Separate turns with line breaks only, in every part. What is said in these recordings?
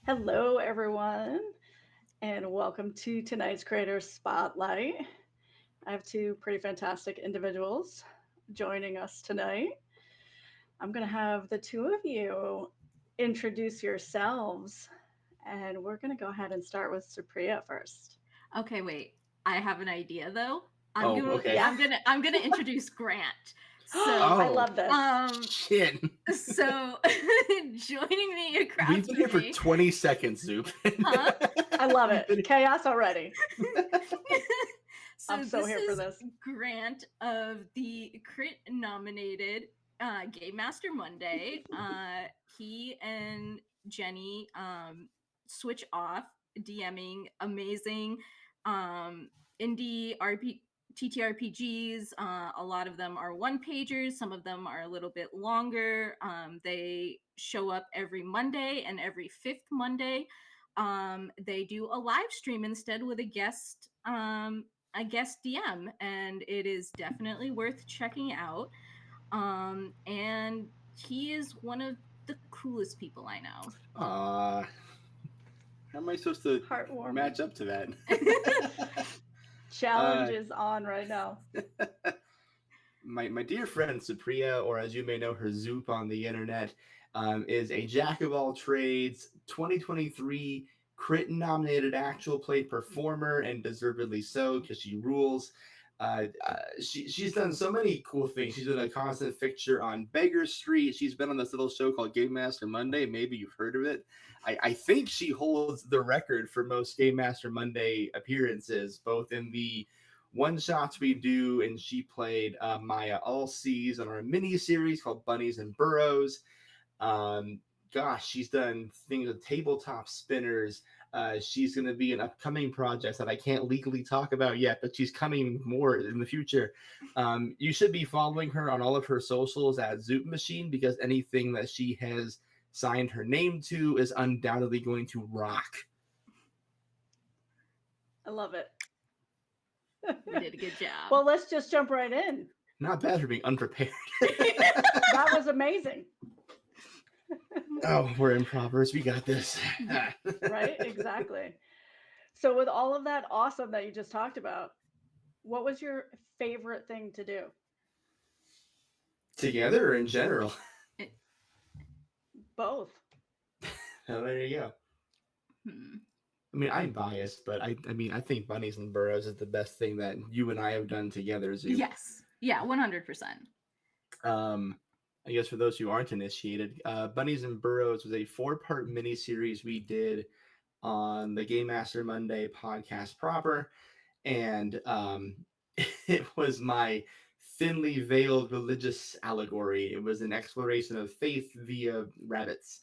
Hello, everyone, and welcome to tonight's Creator Spotlight. I have two pretty fantastic individuals joining us tonight. I'm going to have the two of you introduce yourselves, and we're going to go ahead and start with Supriya first.
Okay, wait. I have an idea though. I'm
Oh,
gonna
okay.
Yeah.
I'm gonna introduce Grant.
I
So
Oh,
love this.
shit.
so joining me
We've
across
been
from
here for
me,
20 seconds, Zoop.
huh?
I love
We've
it.
been...
Chaos already. I'm
So
so
this
here for
is
this.
Grant of the crit nominated Game Master Monday. He and Jenny switch off DMing amazing indie TTRPGs. A lot of them are one pagers, some of them are a little bit longer. They show up every Monday and every fifth Monday. They do a live stream instead with a guest DM, and it is definitely worth checking out. And he is one of the coolest people I know.
How am I supposed to
Heartwarming.
match up to that?
Challenge is on right now.
My dear friend Supriya, or as you may know her, Zoop on the internet, is a jack of all trades, 2023 crit nominated actual play performer, and deservedly so because she rules. She's done so many cool things. She's been a constant fixture on Beggar Street. She's been on this little show called Game Master Monday. Maybe you've heard of it. I think she holds the record for most Game Master Monday appearances, both in the one shots we do, and she played Maya Allseas on our mini series called Bunnies and Burrows. Gosh, she's done things with tabletop spinners. She's going to be an upcoming project that I can't legally talk about yet, but she's coming more in the future. You should be following her on all of her socials at zoupmachine, because anything that she has signed her name to is undoubtedly going to rock.
I love it.
You did a good job.
Well, let's just jump right in.
Not bad for being unprepared.
That was amazing.
Oh, we're improvers. We got this.
Right? Exactly. So, with all of that awesome that you just talked about, what was your favorite thing to do?
Together or in general?
Both.
Oh, there you go.
Hmm.
I mean, I'm biased, but I think Bunnies and Burrows is the best thing that you and I have done together, Zoop.
Yes. Yeah, 100%.
I guess for those who aren't initiated, Bunnies and Burrows was a 4-part miniseries we did on the Game Master Monday podcast proper, and it was my thinly veiled religious allegory. It was an exploration of faith via rabbits.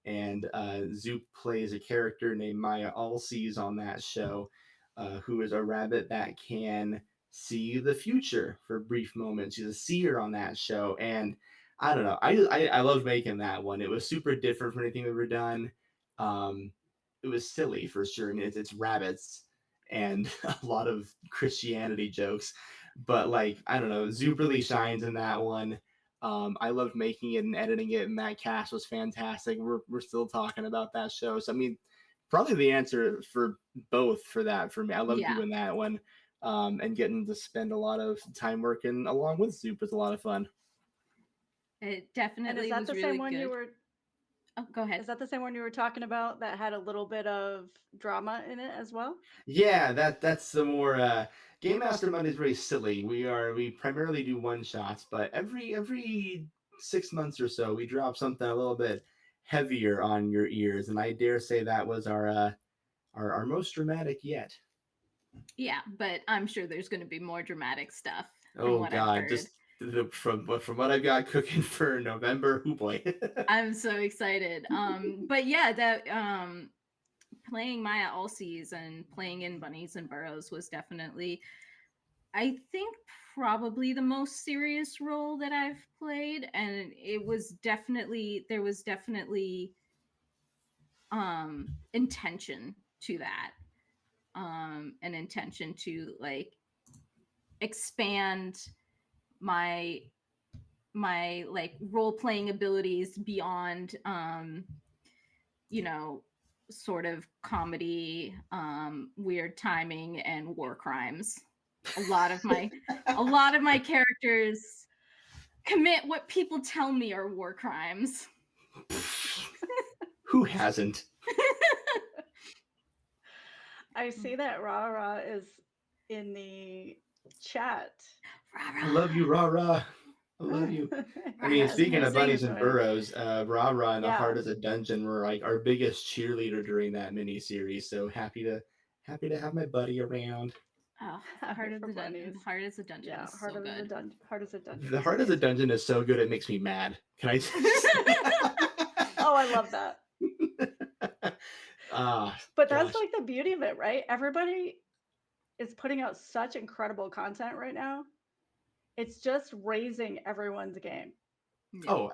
And Zoop plays a character named Maya Allseas on that show, who is a rabbit that can see the future for brief moments. She's a seer on that show, and I don't know. I loved making that one. It was super different from anything we've ever done. It was silly for sure, and it's rabbits and a lot of Christianity jokes. But like, I don't know, Zoop really shines in that one. I loved making it and editing it, and that cast was fantastic. We're still talking about that show. So I mean, probably the answer for both for that for me. I love doing that one, and getting to spend a lot of time working along with Zoop was a lot of fun.
It
And is
definitely
that
was
the
really
same one
good.
you were?
Oh, go ahead.
Is that the same one you were talking about that had a little bit of drama in it as well?
Yeah, that's the more Game Master Monday is very silly. We primarily do one shots, but every 6 months or so we drop something a little bit heavier on your ears, and I dare say that was our most dramatic yet.
Yeah, but I'm sure there's going to be more dramatic stuff from
Oh
what I've
God,
heard.
just from what I've got cooking for November. Oh boy.
I'm so excited. But yeah, that playing Maya Allseas and playing in Bunnies and Burrows was definitely, I think, probably the most serious role that I've played, and there was definitely intention to that, an intention to like expand my like role playing abilities beyond you know sort of comedy, weird timing, and war crimes. A lot of my a lot of my characters commit what people tell me are war crimes.
Who hasn't?
I see that Rah Rah is in the chat.
I love you, rah rah. I love you. I mean,
Yes,
speaking of bunnies
amazing.
and burrows, Rah Rah and the
Yeah.
Heart as a Dungeon were like our biggest cheerleader during that mini series. So happy to have my buddy around.
Oh,
Happy
Heart of
for
the Dungeon.
bunnies.
Heart is a Dungeon
Yeah,
is so good.
Heart is a dungeon.
The
Is
Heart as a
amazing.
Dungeon is so good it makes me mad. Can I?
Oh, I love that.
Ah,
But that's
gosh.
like the beauty of it, right? Everybody is putting out such incredible content right now. It's just raising everyone's game.
Yeah.
Oh,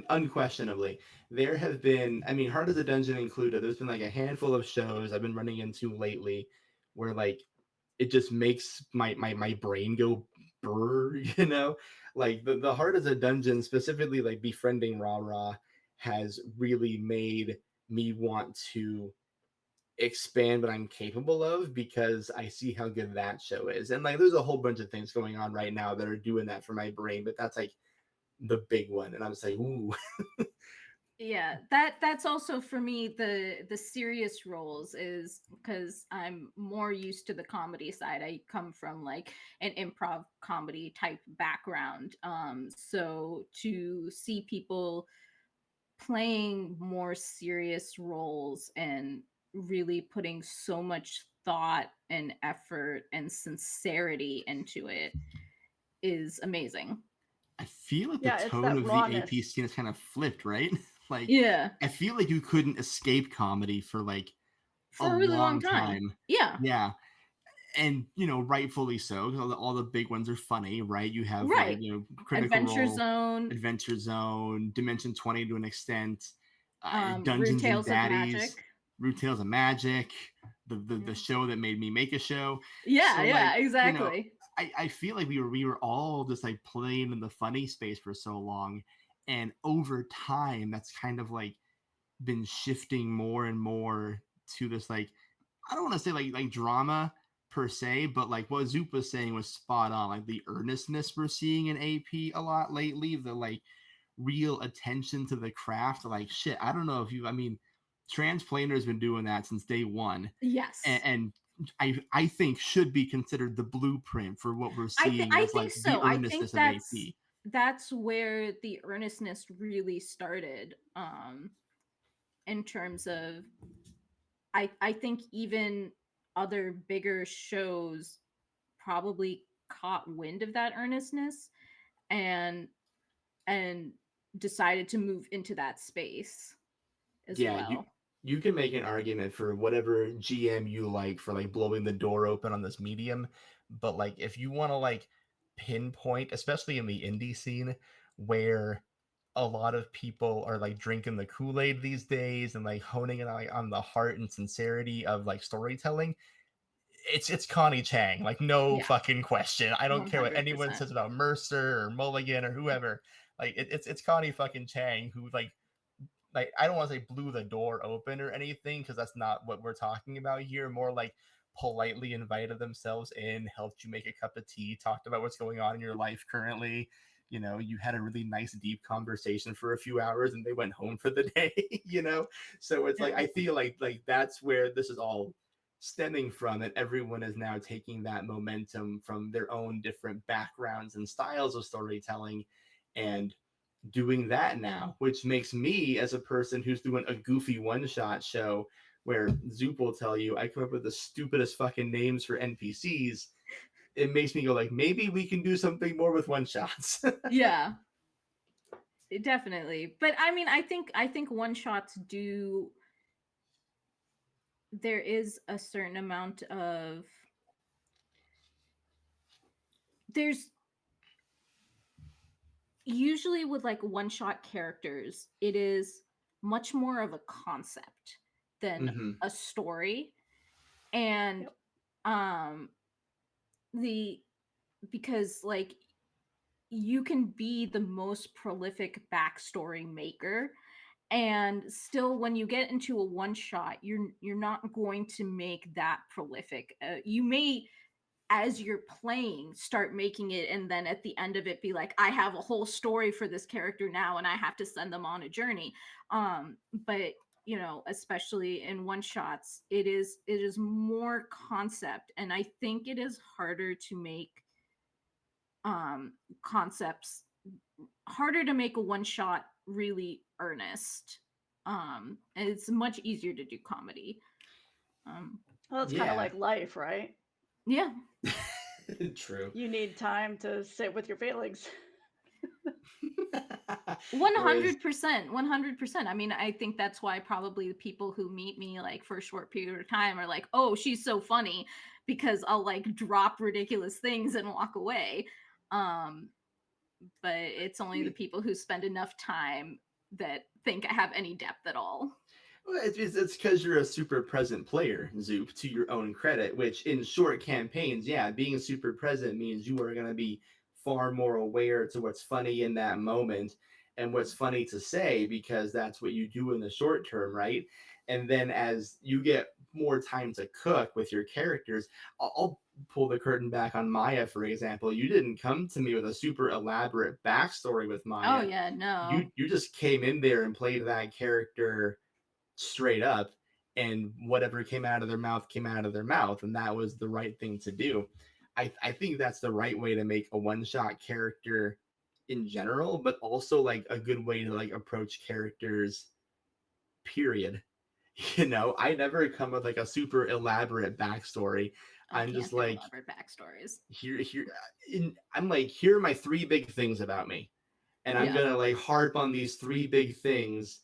unquestionably. There have been, I mean, Heart of the Dungeon included, there's been like a handful of shows I've been running into lately where like it just makes my brain go brr, you know? Like the Heart of the Dungeon, specifically like befriending Rah Rah, has really made me want to expand what I'm capable of because I see how good that show is. And like there's a whole bunch of things going on right now that are doing that for my brain, but that's like the big one. And I'm just like, ooh.
Yeah, that's also for me the serious roles is because I'm more used to the comedy side. I come from like an improv comedy type background. So to see people playing more serious roles and really putting so much thought and effort and sincerity into it is amazing.
I feel like the
Yeah, it's
tone
that
of the AP
rawness.
scene is kind of flipped, right? Like,
Yeah,
I feel like you couldn't escape comedy for like a
for a really long
long
time.
time.
Yeah,
Yeah. And, you know, rightfully so. 'Cause all the big ones are funny, right? You have like,
right.
you know, Critical
Adventure
Role,
Zone,
Adventure Zone, Dimension 20 to an extent,
Rude
Dungeons and
Tales of
Daddies,
Magic.
Root Tales of Magic, the
Mm.
show that made me make a show.
Yeah,
So like,
yeah,
you know,
exactly.
I feel like we were all just like playing in the funny space for so long. And over time, that's kind of like been shifting more and more to this like I don't want to say like drama per se, but like what Zoop was saying was spot on. Like the earnestness we're seeing in AP a lot lately, the like real attention to the craft. Like shit, I don't know if you. I mean, Transplaner's been doing that since day one,
Yes.
and I think should be considered the blueprint for what we're seeing
I
as
think
like the
so. I think
earnestness of AP.
that's where the earnestness really started in terms of I think even other bigger shows probably caught wind of that earnestness and and decided to move into that space as
Yeah,
well.
you can make an argument for whatever GM you like for like blowing the door open on this medium, but like if you want to like pinpoint, especially in the indie scene where a lot of people are like drinking the Kool-Aid these days and like honing it like, on the heart and sincerity of like storytelling, it's Connie Chang, like no
Yeah,
fucking question. I don't care what anyone
100%.
says about Mercer or Mulligan or whoever. Like it's Connie fucking Chang who like I don't want to say blew the door open or anything because that's not what we're talking about here. More like politely invited themselves in, helped you make a cup of tea, talked about what's going on in your life currently. You know, you had a really nice deep conversation for a few hours and they went home for the day, you know? So it's like
Yeah.
I feel like that's where this is all stemming from, that everyone is now taking that momentum from their own different backgrounds and styles of storytelling and doing that now, which makes me, as a person who's doing a goofy one shot show where Zoop will tell you I come up with the stupidest fucking names for NPCs, it makes me go like, maybe we can do something more with one shots.
Yeah, definitely. But I mean, I think one shots do there is a certain amount of there's usually with like one shot characters, it is much more of a concept than
Mm-hmm.
a story. And
Yep.
um the because like you can be the most prolific backstory maker And still, when you get into a one shot, you're not going to make that prolific. You may, as you're playing, start making it, and then at the end of it be like, I have a whole story for this character now and I have to send them on a journey. But especially in one shots, it is more concept, and I think it is harder to make concepts, harder to make a one shot really earnest. And it's much easier to do comedy. um
Well, it's kind of
Yeah.
like life, right?
yeah.
True.
You need time to sit with your feelings.
Whereas
100%, 100%. I mean, I think that's why probably the people who meet me like for a short period of time are like, oh, she's so funny, because I'll like drop ridiculous things and walk away. um but it's only the people who spend enough time that think I have any depth at all.
well, it's because you're a super present player, Zoop, to your own credit, which in short campaigns, yeah, being super present means you are going to be far more aware to what's funny in that moment and what's funny to say, because that's what you do in the short term, right? And then as you get more time to cook with your characters, I'll pull the curtain back on Maya, for example. You didn't come to me with a super elaborate backstory with
Oh
Maya.
yeah, no.
You just came in there and played that character straight up, and whatever came out of their mouth, and that was the right thing to do. I think that's the right way to make a one shot character in general, but also like a good way to like approach characters, period. I never come with like a super elaborate backstory.
I
I'm just
can't do
like,
elaborate backstories.
I'm like, here are my three big things about me, and I'm
Yeah.
gonna like harp on these three big things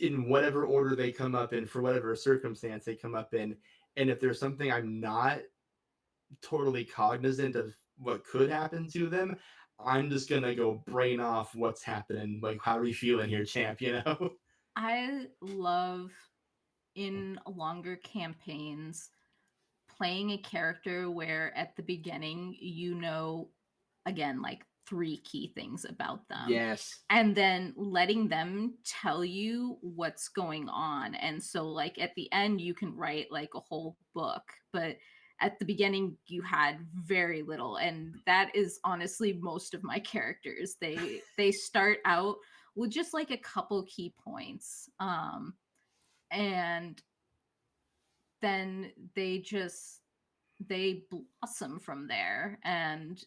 in whatever order they come up in, for whatever circumstance they come up in. And if there's something I'm not totally cognizant of what could happen to them, I'm just gonna go brain off what's happening. Like, how are we feeling here, champ?
I love, in longer campaigns, playing a character where at the beginning again, like three key things about them,
Yes.
and then letting them tell you what's going on. And so like at the end you can write like a whole book, but at the beginning you had very little. And that is honestly most of my characters. They start out with just like a couple key points, and then they blossom from there and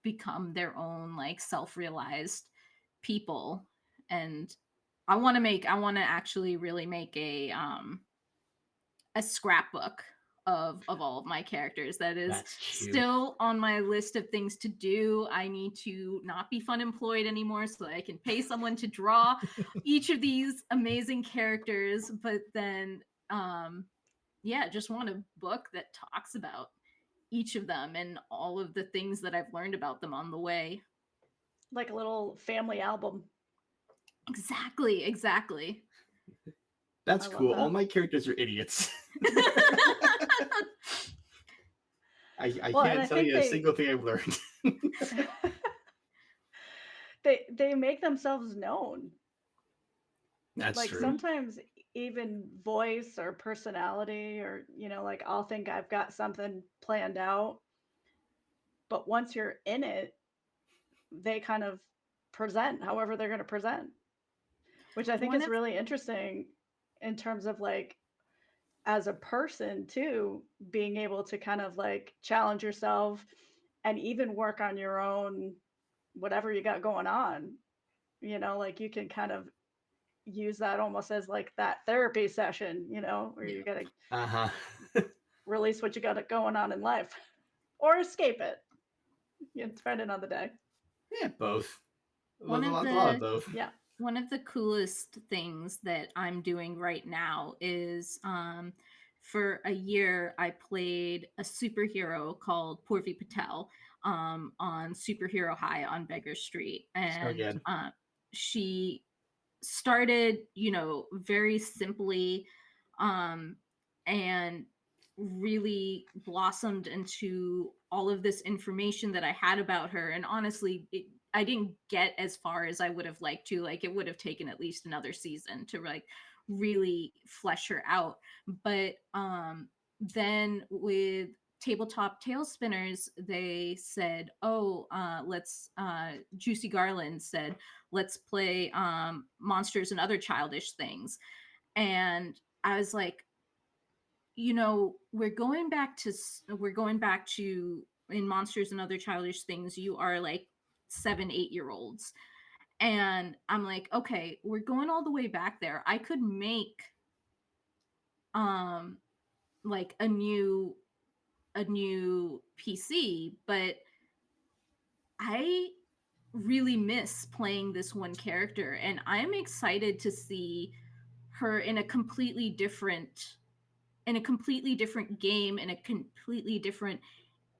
become their own like self-realized people. And I want to actually really make a scrapbook of all of my characters. That is
That's cute.
still on my list of things to do. I need to not be fun employed anymore so I can pay someone to draw each of these amazing characters. But then yeah, just want a book that talks about each of them and all of the things that I've learned about them on the way.
Like a little family album.
Exactly, exactly.
That's
I love
cool. All
that.
my characters are idiots. I
Well, and
can't
I
tell
think
you a single thing I've learned.
they make themselves known.
That's
Like
true.
sometimes even voice or personality, or like I'll think I've got something planned out, but once you're in it, they kind of present however they're going to present, which I think
One
is
of
really interesting in terms of like as a person too, being able to kind of like challenge yourself and even work on your own whatever you got going on. Like you can kind of use that almost as like that therapy session, where
yeah.
you got to
Uh-huh.
release what you got going on in life or escape it, depending on the day.
Yeah, both. A
One of
lot of
the
both.
Yeah.
one of the coolest things that I'm doing right now is for a year I played a superhero called Purvi Patel on Superhero High on Beggar Street.
So
And
good.
she started, very simply, um, and really blossomed into all of this information that I had about her. And honestly, get as far as I would have liked to. Like, it would have taken at least another season to like really flesh her out. But then with tabletop tail spinners, they said, oh, let's Juicy Garland said, let's play monsters and other childish things. And I was like, we're going back to in monsters and other childish things, you are like 7-8 year olds. And I'm like, okay, we're going all the way back there. I could make like a new PC, but I really miss playing this one character, and I'm excited to see her in a completely different game, in a completely different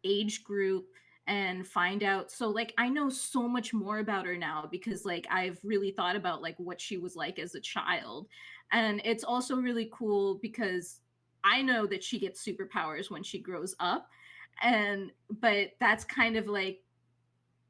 age group, and find out. So like, I know so much more about her now because like I've really thought about like what she was like as a child. And it's also really cool because I know that she gets superpowers when she grows up, and but that's kind of like,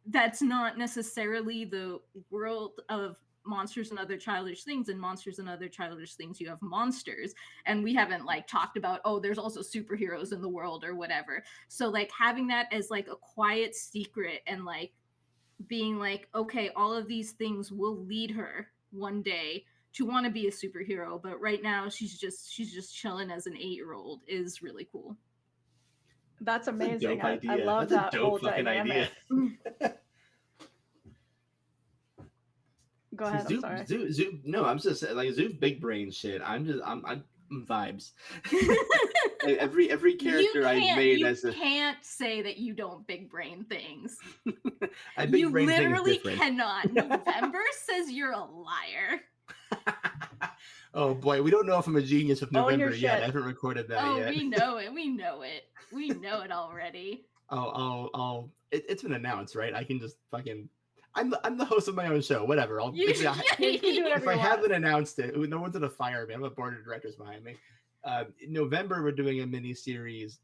that's not necessarily the world of monsters and other childish things. In monsters and other childish things, you have monsters, and we haven't like talked about, oh, there's also superheroes in the world or whatever. So like having that as like a quiet secret, and like being like, okay, all of these things will lead her one day to want to be a superhero, but right now she's just chilling as an 8-year-old, is really cool.
That's
That's a
amazing.
dope
I
idea.
love
That's a
that whole
dope fucking idea.
dynamic. Go ahead. I'm
Zoop,
sorry.
Zoop. No, I'm just like Zoop, big brain shit. I'm vibes. Like, every character I've made
you
as a
can't say that you don't big brain things.
I big
You
brain things
literally
different.
cannot. November says you're a liar.
Oh boy, we don't know if I'm a genius with
Own your
November yet. I
shit.
haven't recorded that
Oh,
yet.
we know it. We know it. We know it already.
It's been announced, right? I can just fucking. I'm the host of my own show. Whatever.
You can do whatever
If I
you want.
haven't announced it, no one's gonna fire me. I'm a board of directors behind me. In November, we're doing a mini series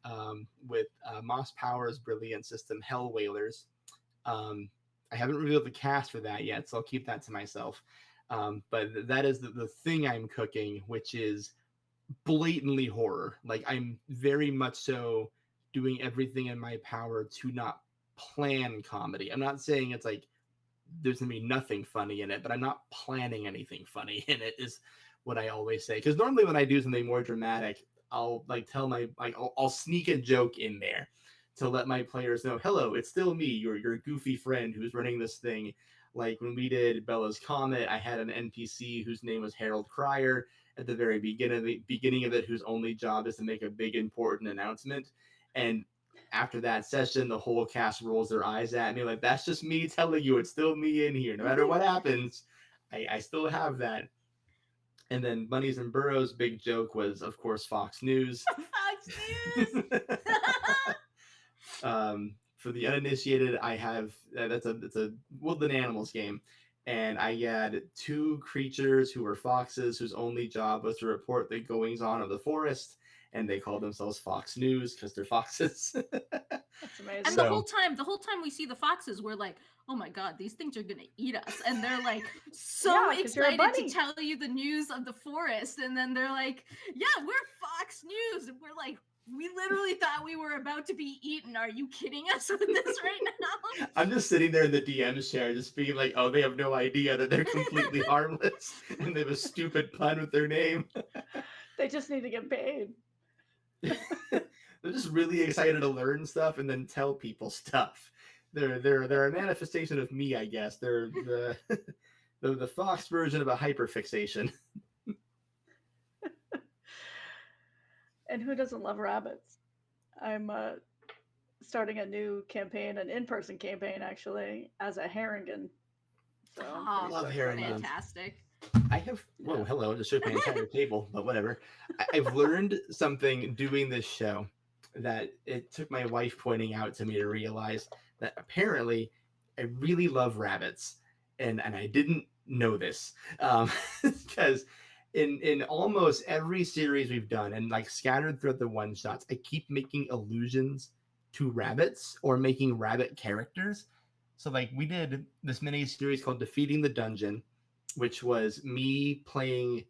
with Moss Power's brilliant system, Hell Whalers. I haven't revealed the cast for that yet, so I'll keep that to myself. But that is the thing I'm cooking, which is blatantly horror. Like, I'm very much so doing everything in my power to not plan comedy. I'm not saying it's like there's gonna be nothing funny in it, but I'm not planning anything funny in it, is what I always say. Because normally when I do something more dramatic, I'll like tell my like I'll sneak a joke in there to let my players know, hello, it's still me, your goofy friend who's running this thing. Like when we did Bella's Comet, I had an NPC whose name was Harold Cryer at the very beginning of it, whose only job is to make a big important announcement. And after that session, the whole cast rolls their eyes at me like, that's just me telling you it's still me in here. No matter what happens, I still have that. And then Bunnies and Burrows' big joke was, of course, Fox News.
Fox News.
For the uninitiated, I have it's a woodland animals game, and I had 2 creatures who were foxes whose only job was to report the goings on of the forest, and they call themselves Fox News because they're foxes.
That's amazing.
And the whole time we see the foxes, we're like, oh my god, these things are gonna eat us. And they're like so excited to tell you the news of the forest. And then they're like, yeah, we're Fox News. And we're like, we literally thought we were about to be eaten. Are you kidding us with this right now?
I'm just sitting there in the DM's chair, just being like, oh, they have no idea that they're completely harmless and they have a stupid pun with their name.
They just need to get paid.
They're just really excited to learn stuff and then tell people stuff. They're a manifestation of me, I guess. They're the Fox version of a hyperfixation.
And who doesn't love rabbits? I'm starting a new campaign, an in-person campaign actually, as a Haringen. So
I
love Haringen.
Fantastic.
I have hello, just shook my entire table, but whatever. I've learned something doing this show that it took my wife pointing out to me to realize that apparently I really love rabbits, and I didn't know this because in almost every series we've done, and like scattered throughout the one shots, I keep making allusions to rabbits or making rabbit characters. So like we did this mini series called Defeating the Dungeon, which was me playing.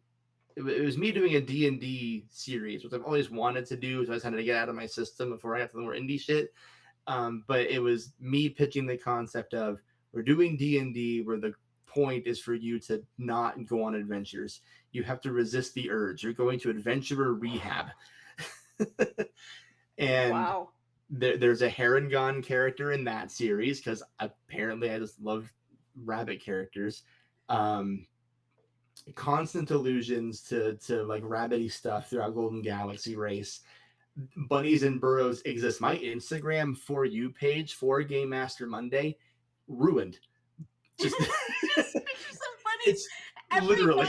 It was me doing a D&D series, which I've always wanted to do. So I just had to get out of my system before I got to the more indie shit. But it was me pitching the concept of we're doing D&D where the point is for you to not go on adventures. You have to resist the urge. You're going to adventurer rehab. And
Wow.
there's a Harengon character in that series because apparently I just love rabbit characters. Constant allusions to like rabbity stuff throughout Golden Galaxy Race. Bunnies and Burrows exist. My Instagram For You page for Game Master Monday ruined. Just
Just pictures of bunnies.
it's literally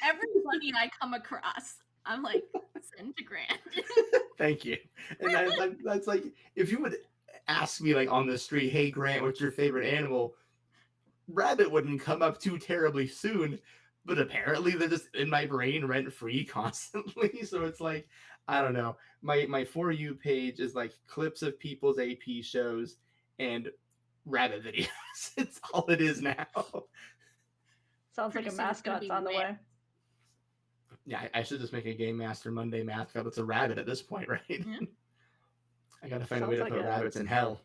Every bunny I come across, I'm like, send to Grant.
thank you. And that's like if you would ask me like on the street, hey Grant, what's your favorite animal? Rabbit wouldn't come up too terribly soon, but apparently they're just in my brain rent free constantly. So it's like, I don't know. My For You page is like clips of people's AP shows and rabbit videos. It's all it is now.
Sounds
Pretty
like a
soon it's gonna
mascot's
be
on the way.
Yeah, I should just make a Game Master Monday mascot that's a rabbit at this point, right?
Yeah.
I gotta find a way
Sounds
to
like
put
it.
rabbits in hell.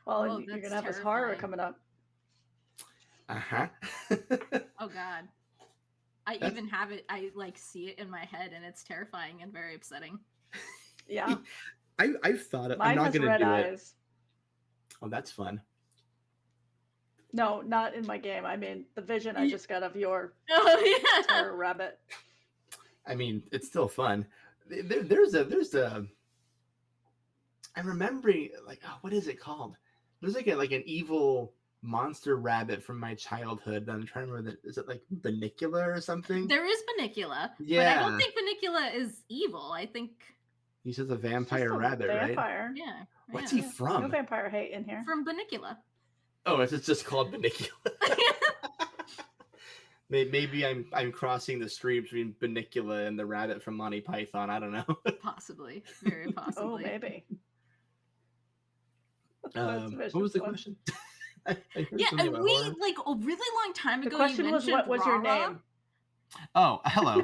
Well,
Oh,
and you're
that's
gonna have this horror
terrifying.
coming up.
Uh-huh.
Oh God. I
That's-
even have it. I like see it in my head, and it's terrifying and very upsetting.
Yeah.
I've thought
Mine
I'm not
has
gonna
red
do it.
eyes.
Oh, that's fun.
No, not in my game. I mean, the vision I just got of your
Oh yeah.
terror rabbit.
I mean, it's still fun. There's a. I'm remembering like what is it called? There's like an evil monster rabbit from my childhood. That I'm trying to remember. Is it like Banicula or something?
There is Banicula, but I
Yeah.
don't think Banicula is evil. I think
He's just a
It's just
vampire
a
rabbit, right?
vampire.
yeah.
What's
yeah.
he from?
No vampire hate in here.
From Banicula?
Oh, it's just called Banicula. Maybe I'm crossing the stream between Banicula and the rabbit from Monty Python. I don't know.
Possibly, very possibly.
Oh, maybe.
What was the question? I heard
Yeah,
something
and
about
we
horror.
like a really long time
The
ago.
question
you
was,
mentioned
what was your
Rara.
name?
Oh, hello.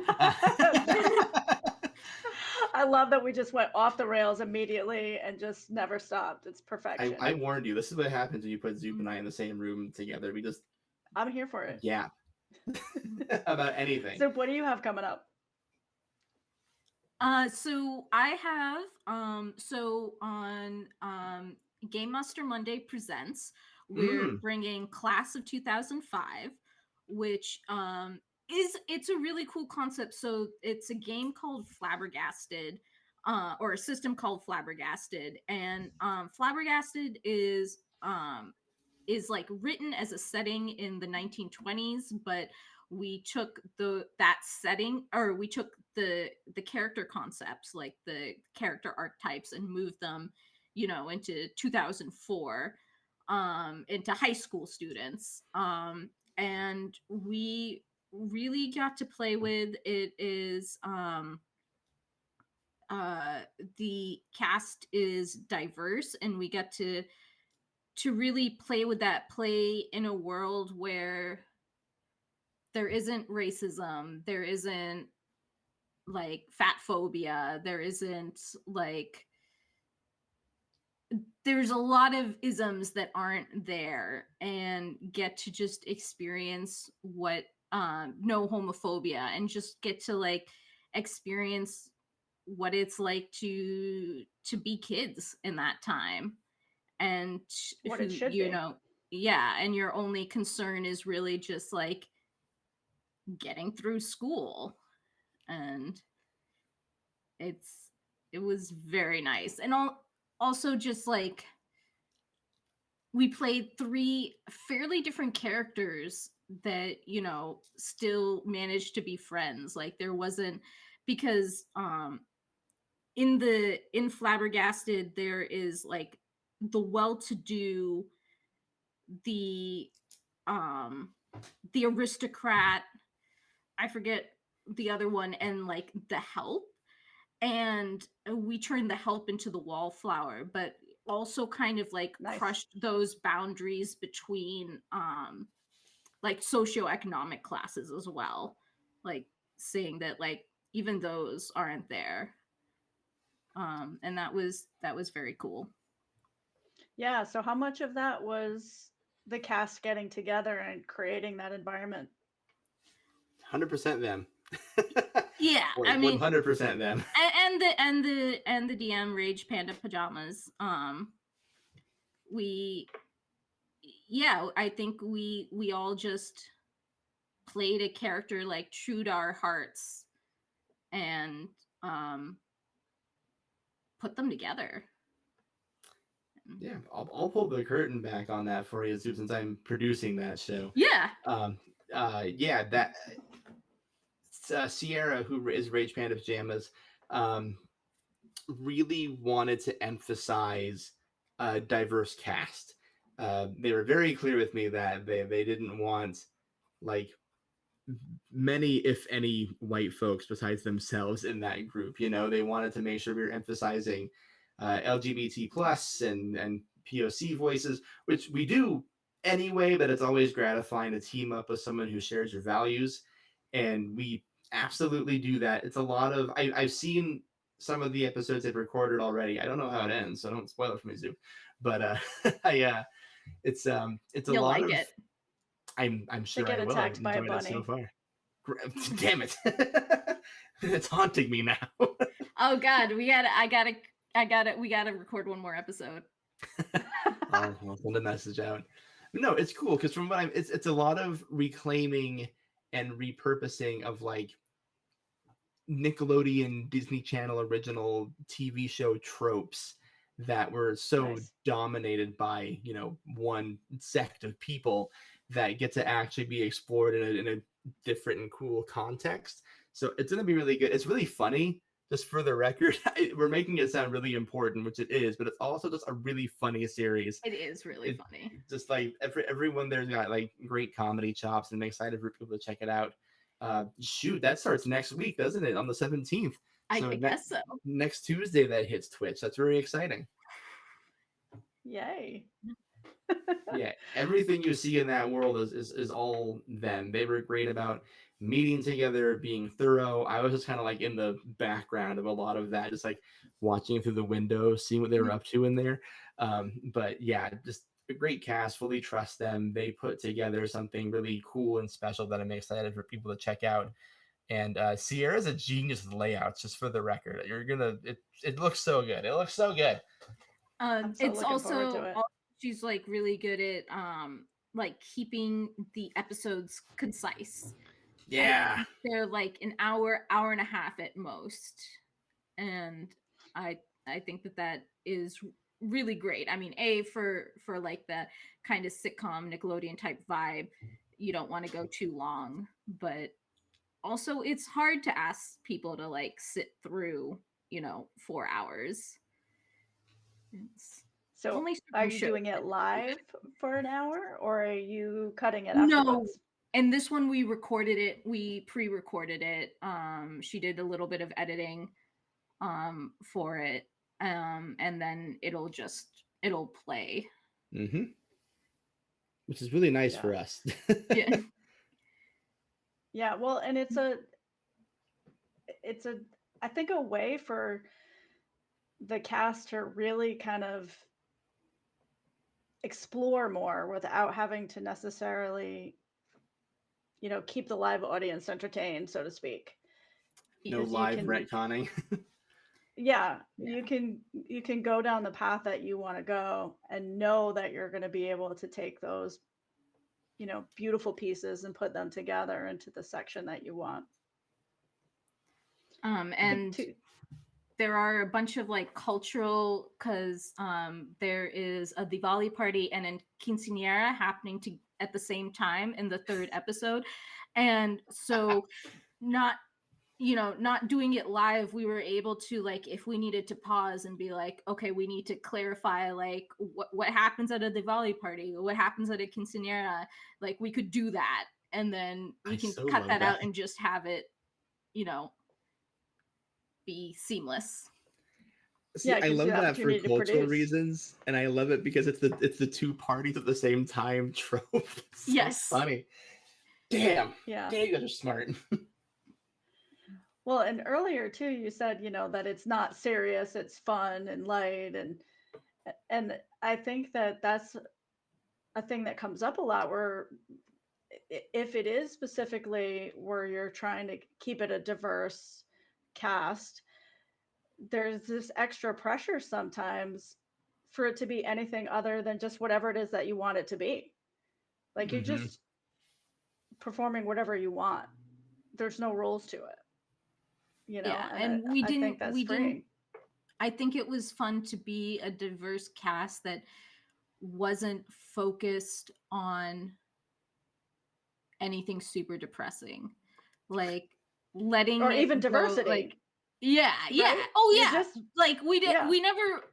I love that we just went off the rails immediately and just never stopped. It's perfection.
I warned you. This is what happens when you put Zoop and I in the same room together. We just
I'm here for it.
yap about anything.
So, what do you have coming up?
So I have so on Game Master Monday Presents, we're bringing Class of 2005, which it's a really cool concept. So it's a game called Flabbergasted, or a system called Flabbergasted, and Flabbergasted is like written as a setting in the 1920s, but we took that setting, or we took the character concepts, like the character archetypes, and moved them, into 2004, into high school students, and we really got to play with it. Is the cast is diverse, and we got to really play with that, play in a world where there isn't racism, there isn't like fat phobia, there isn't like, there's a lot of isms that aren't there, and get to just experience what no homophobia, and just get to like experience what it's like to be kids in that time, and
What
who,
it should be.
yeah, and your only concern is really just like getting through school. And it was very nice. And also just like we played 3 fairly different characters that still managed to be friends. Like there wasn't, because in Flabbergasted there is like the well-to-do, the aristocrat, I forget the other one, and like the help, and we turned the help into the wallflower. But also kind of like
Nice.
crushed those boundaries between like socioeconomic classes as well, like saying that like even those aren't there. And that was very cool.
Yeah. So how much of that was the cast getting together and creating that environment?
100% them.
Yeah,
Or
I mean,
100% them.
and the DM Rage Panda Pajamas. We, yeah, I think we all just played a character like true to our hearts and put them together.
Yeah, I'll pull the curtain back on that for you, since I'm producing that show.
Yeah.
Yeah, that Sierra, who is Rage Panda Pajamas, really wanted to emphasize a diverse cast. They were very clear with me that they didn't want like many, if any, white folks besides themselves in that group. You know, they wanted to make sure we were emphasizing LGBT plus and POC voices, which we do anyway. But it's always gratifying to team up with someone who shares your values, and we absolutely do that. It's a lot of I've seen some of the episodes they've recorded already. I don't know how it ends, so don't spoil it for me, Zoop. But it's a
You'll
lot
like
of.
it.
I'm
They
sure
get
I will. I've
attacked by a
enjoyed it so
bunny.
far. Damn it! It's haunting me now.
Oh God, we gotta record one more episode.
I'll send a message out. No, it's cool because from what it's a lot of reclaiming and repurposing of like Nickelodeon, Disney Channel original TV show tropes that were so
Nice.
dominated by, you know, one sect of people that get to actually be explored in a different and cool context. So it's going to be really good. It's really funny. Just for the record, we're making it sound really important, which it is, but it's also just a really funny series.
It is really funny.
Just like everyone there's got like great comedy chops, and I'm excited for people to check it out. Shoot, that starts next week, doesn't it? On the 17th.
I guess so.
Next Tuesday that hits Twitch. That's very exciting.
Yay.
Yeah, everything you see in that world is all them. They were great about meeting together, being thorough. I was just kind of like in the background of a lot of that, just like watching through the window, seeing what they were up to in there. But yeah, just a great cast. Fully trust them. They put together something really cool and special that I'm excited for people to check out. And Sierra's a genius with layouts, just for the record. It looks so good. It looks so good.
I'm so
It's
looking forward to
also
it.
she's like really good at like keeping the episodes concise.
Yeah.
They're like an hour and a half at most, and I think that is really great. I mean, for like the kind of sitcom Nickelodeon type vibe, you don't want to go too long, but also it's hard to ask people to like sit through, 4 hours. It's
So
only
are
certain
you
shows
doing it
that do
live for an hour, or are you cutting it
that. No,
afterwards?
and this one we recorded it. We pre-recorded it. She did a little bit of editing for it, and then it'll play.
Mm-hmm. Which is really nice
Yeah.
for us.
Yeah.
Yeah, well, and it's a I think a way for the cast to really kind of explore more without having to necessarily, keep the live audience entertained, so to speak.
No
Because
live retconning.
yeah, you can go down the path that you want to go and know that you're going to be able to take those, beautiful pieces and put them together into the section that you want.
And there are a bunch of like cultural, because there is a Diwali party and a quinceañera happening at the same time in the third episode, and so not doing it live, we were able to, like, if we needed to pause and be like, okay, we need to clarify like what happens at a Diwali party, what happens at a quinceañera, like we could do that, and then we can cut that out and just have it, be seamless.
See,
Yeah, it
I
gives you
love
the
that for
opportunity to
cultural
produce.
reasons, and I love it because it's the two parties at the same time trope. It's so
Yes.
funny. Damn,
Yeah.
damn, you guys are smart.
Well, and earlier too, you said, that it's not serious, it's fun and light, and I think that that's a thing that comes up a lot where if it is specifically where you're trying to keep it a diverse cast, there's this extra pressure sometimes for it to be anything other than just whatever it is that you want it to be. Like you're
Hmm.
just performing whatever you want. There's no rules to it,
Yeah,
and
and
I think that's
we didn't
freeing.
I think it was fun to be a diverse cast that wasn't focused on anything super depressing. Like letting
Or
it
even
go like
diversity,
yeah, yeah.
right?
Oh
You're
yeah.
just,
Like
yeah.
we never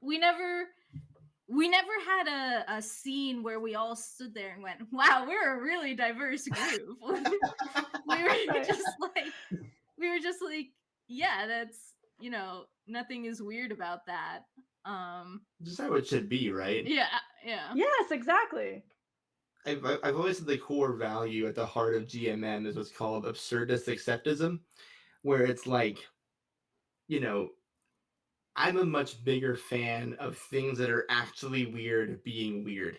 had a scene where we all stood there and went, "Wow, we're a really diverse group." we were
Right.
just like we were just like, yeah, that's, nothing is weird about that. Um
Just how it should be, right?
yeah, yeah.
Yes, exactly.
I've always said the core value at the heart of GMM is what's called absurdist acceptism, where it's like, you know, I'm a much bigger fan of things that are actually weird being weird,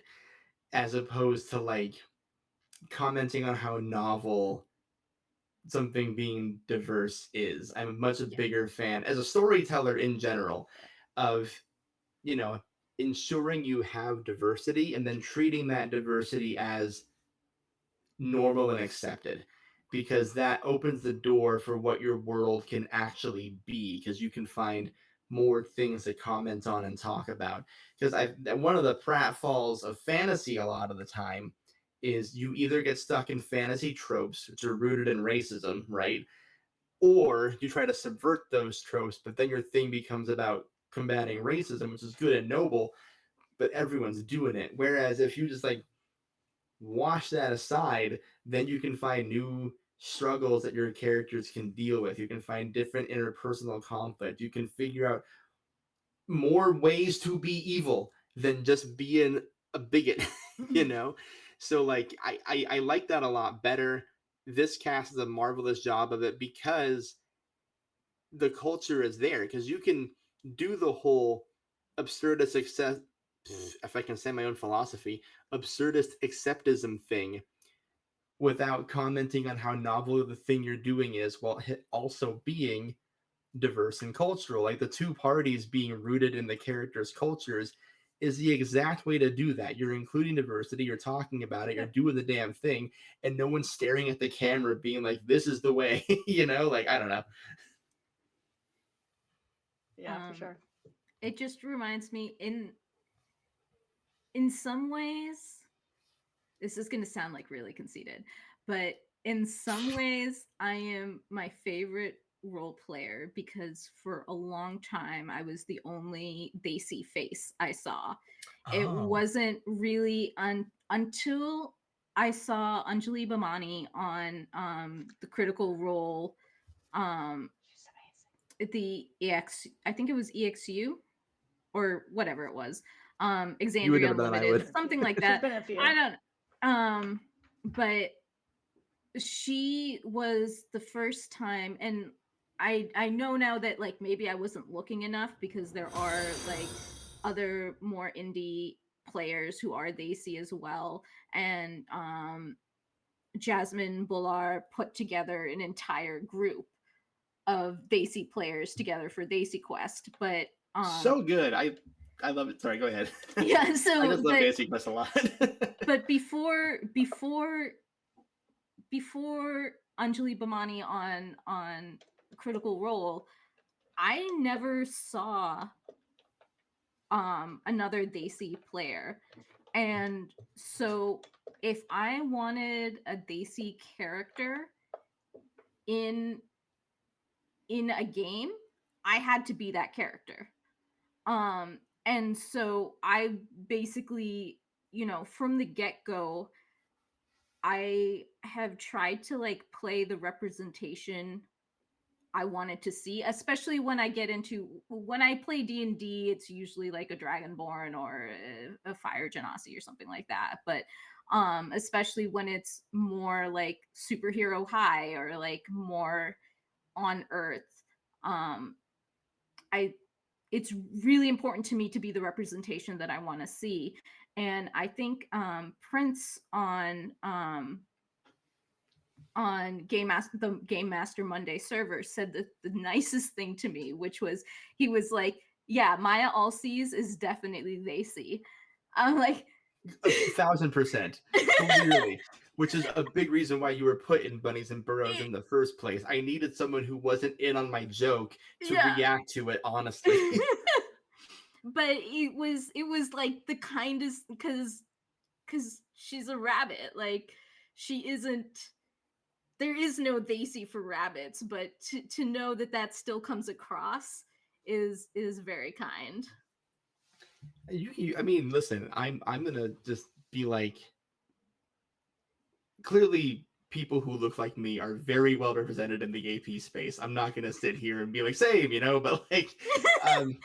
as opposed to like commenting on how novel something being diverse is. I'm a much
Yeah.
bigger fan as a storyteller in general of, you know, ensuring you have diversity and then treating that diversity as normal and accepted, because that opens the door for what your world can actually be, because you can find more things to comment on and talk about. Because I one of the pratfalls of fantasy a lot of the time is you either get stuck in fantasy tropes which are rooted in racism, right? Or you try to subvert those tropes, but then your thing becomes about combating racism, which is good and noble, but everyone's doing it. Whereas if you just like wash that aside, then you can find new struggles that your characters can deal with. You can find different interpersonal conflict. You can figure out more ways to be evil than just being a bigot, you know? So like I like that a lot better. This cast does a marvelous job of it because the culture is there, because you can do the whole absurdist success, if I can say my own philosophy, absurdist acceptism thing without commenting on how novel the thing you're doing is, while also being diverse and cultural. Like the two parties being rooted in the characters' cultures is the exact way to do that. You're including diversity, you're talking about it, you're
Yep.
doing the damn thing, and no one's staring at the camera being like, this is the way, like, I don't know.
Yeah, for
Um
sure.
it just reminds me in some ways, this is going to sound like really conceited, but in some ways I am my favorite role player because for a long time I was the only Desi face I saw. It
Oh.
wasn't really until I saw Anjali Bhamani on the Critical Role, um
She's amazing.
the EX, I think it was EXU or whatever it was,
You would
Exandria
never know that I
Unlimited,
She's been
would.
in a few.
something like
She's
that.
been in a few.
I don't but she was the first time, and I know now that like maybe I wasn't looking enough because there are like other more indie players who are Desi as well, and Jasmine Bullar put together an entire group of Desi players together for Desi Quest, but
So good. I love it. Sorry, go ahead.
yeah,
I
so
just love Fantasy Quest a lot.
but before Anjali Bhamani on Critical Role, I never saw another Desi player. And so if I wanted a Desi character in a game, I had to be that character. And so I basically, from the get-go, I have tried to like play the representation I wanted to see, especially when I play D&D, it's usually like a Dragonborn or a Fire Genasi or something like that. But especially when it's more like superhero high or like more on Earth, um, I it's really important to me to be the representation that I want to see. And I think Prince on the Game Master Monday server said the nicest thing to me, which was he was like, "Yeah, Maya Allseas is definitely Lacey." I'm like,
1,000%, clearly, which is a big reason why you were put in Bunnies and Burrows in the first place. I needed someone who wasn't in on my joke to
yeah.
react to it honestly.
But it was like the kindest, because she's a rabbit. Like, she isn't. There is no Daisy for rabbits, but to know that still comes across is very kind.
I mean, listen, I'm gonna just be like, clearly people who look like me are very well represented in the AP space. I'm not gonna sit here and be like same, but like, um,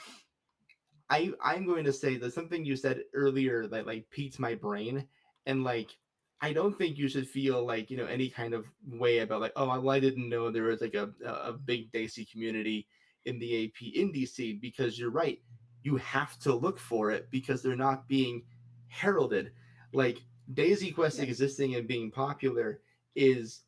I'm going to say that something you said earlier that like piqued my brain, and like I don't think you should feel like any kind of way about like, oh well, I didn't know there was like a big Daisy community in the AP indie scene, because you're right, you have to look for it because they're not being heralded. Like, Daisy Quest
Yeah.
existing and being popular is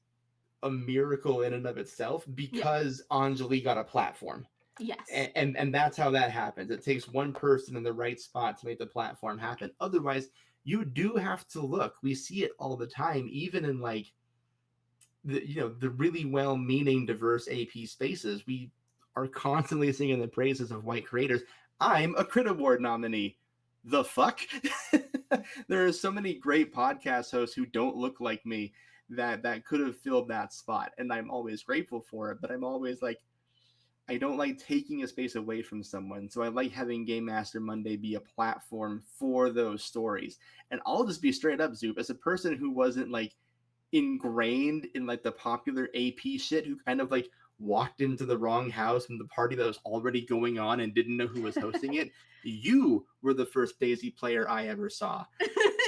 a miracle in and of itself
Yeah.
because Anjali got a platform.
Yes.
And that's how that happens. It takes one person in the right spot to make the platform happen. Otherwise, you do have to look. We see it all the time, even in like the really well-meaning diverse AP spaces. We are constantly singing the praises of white creators. I'm a Crit Award nominee. The fuck? There are so many great podcast hosts who don't look like me that could have filled that spot, and I'm always grateful for it. But I'm always like, I don't like taking a space away from someone. So I like having Game Master Monday be a platform for those stories. And I'll just be straight up, Zoop, as a person who wasn't like ingrained in like the popular AP shit, who kind of like walked into the wrong house from the party that was already going on and didn't know who was hosting it. You were the first Daisy player I ever saw.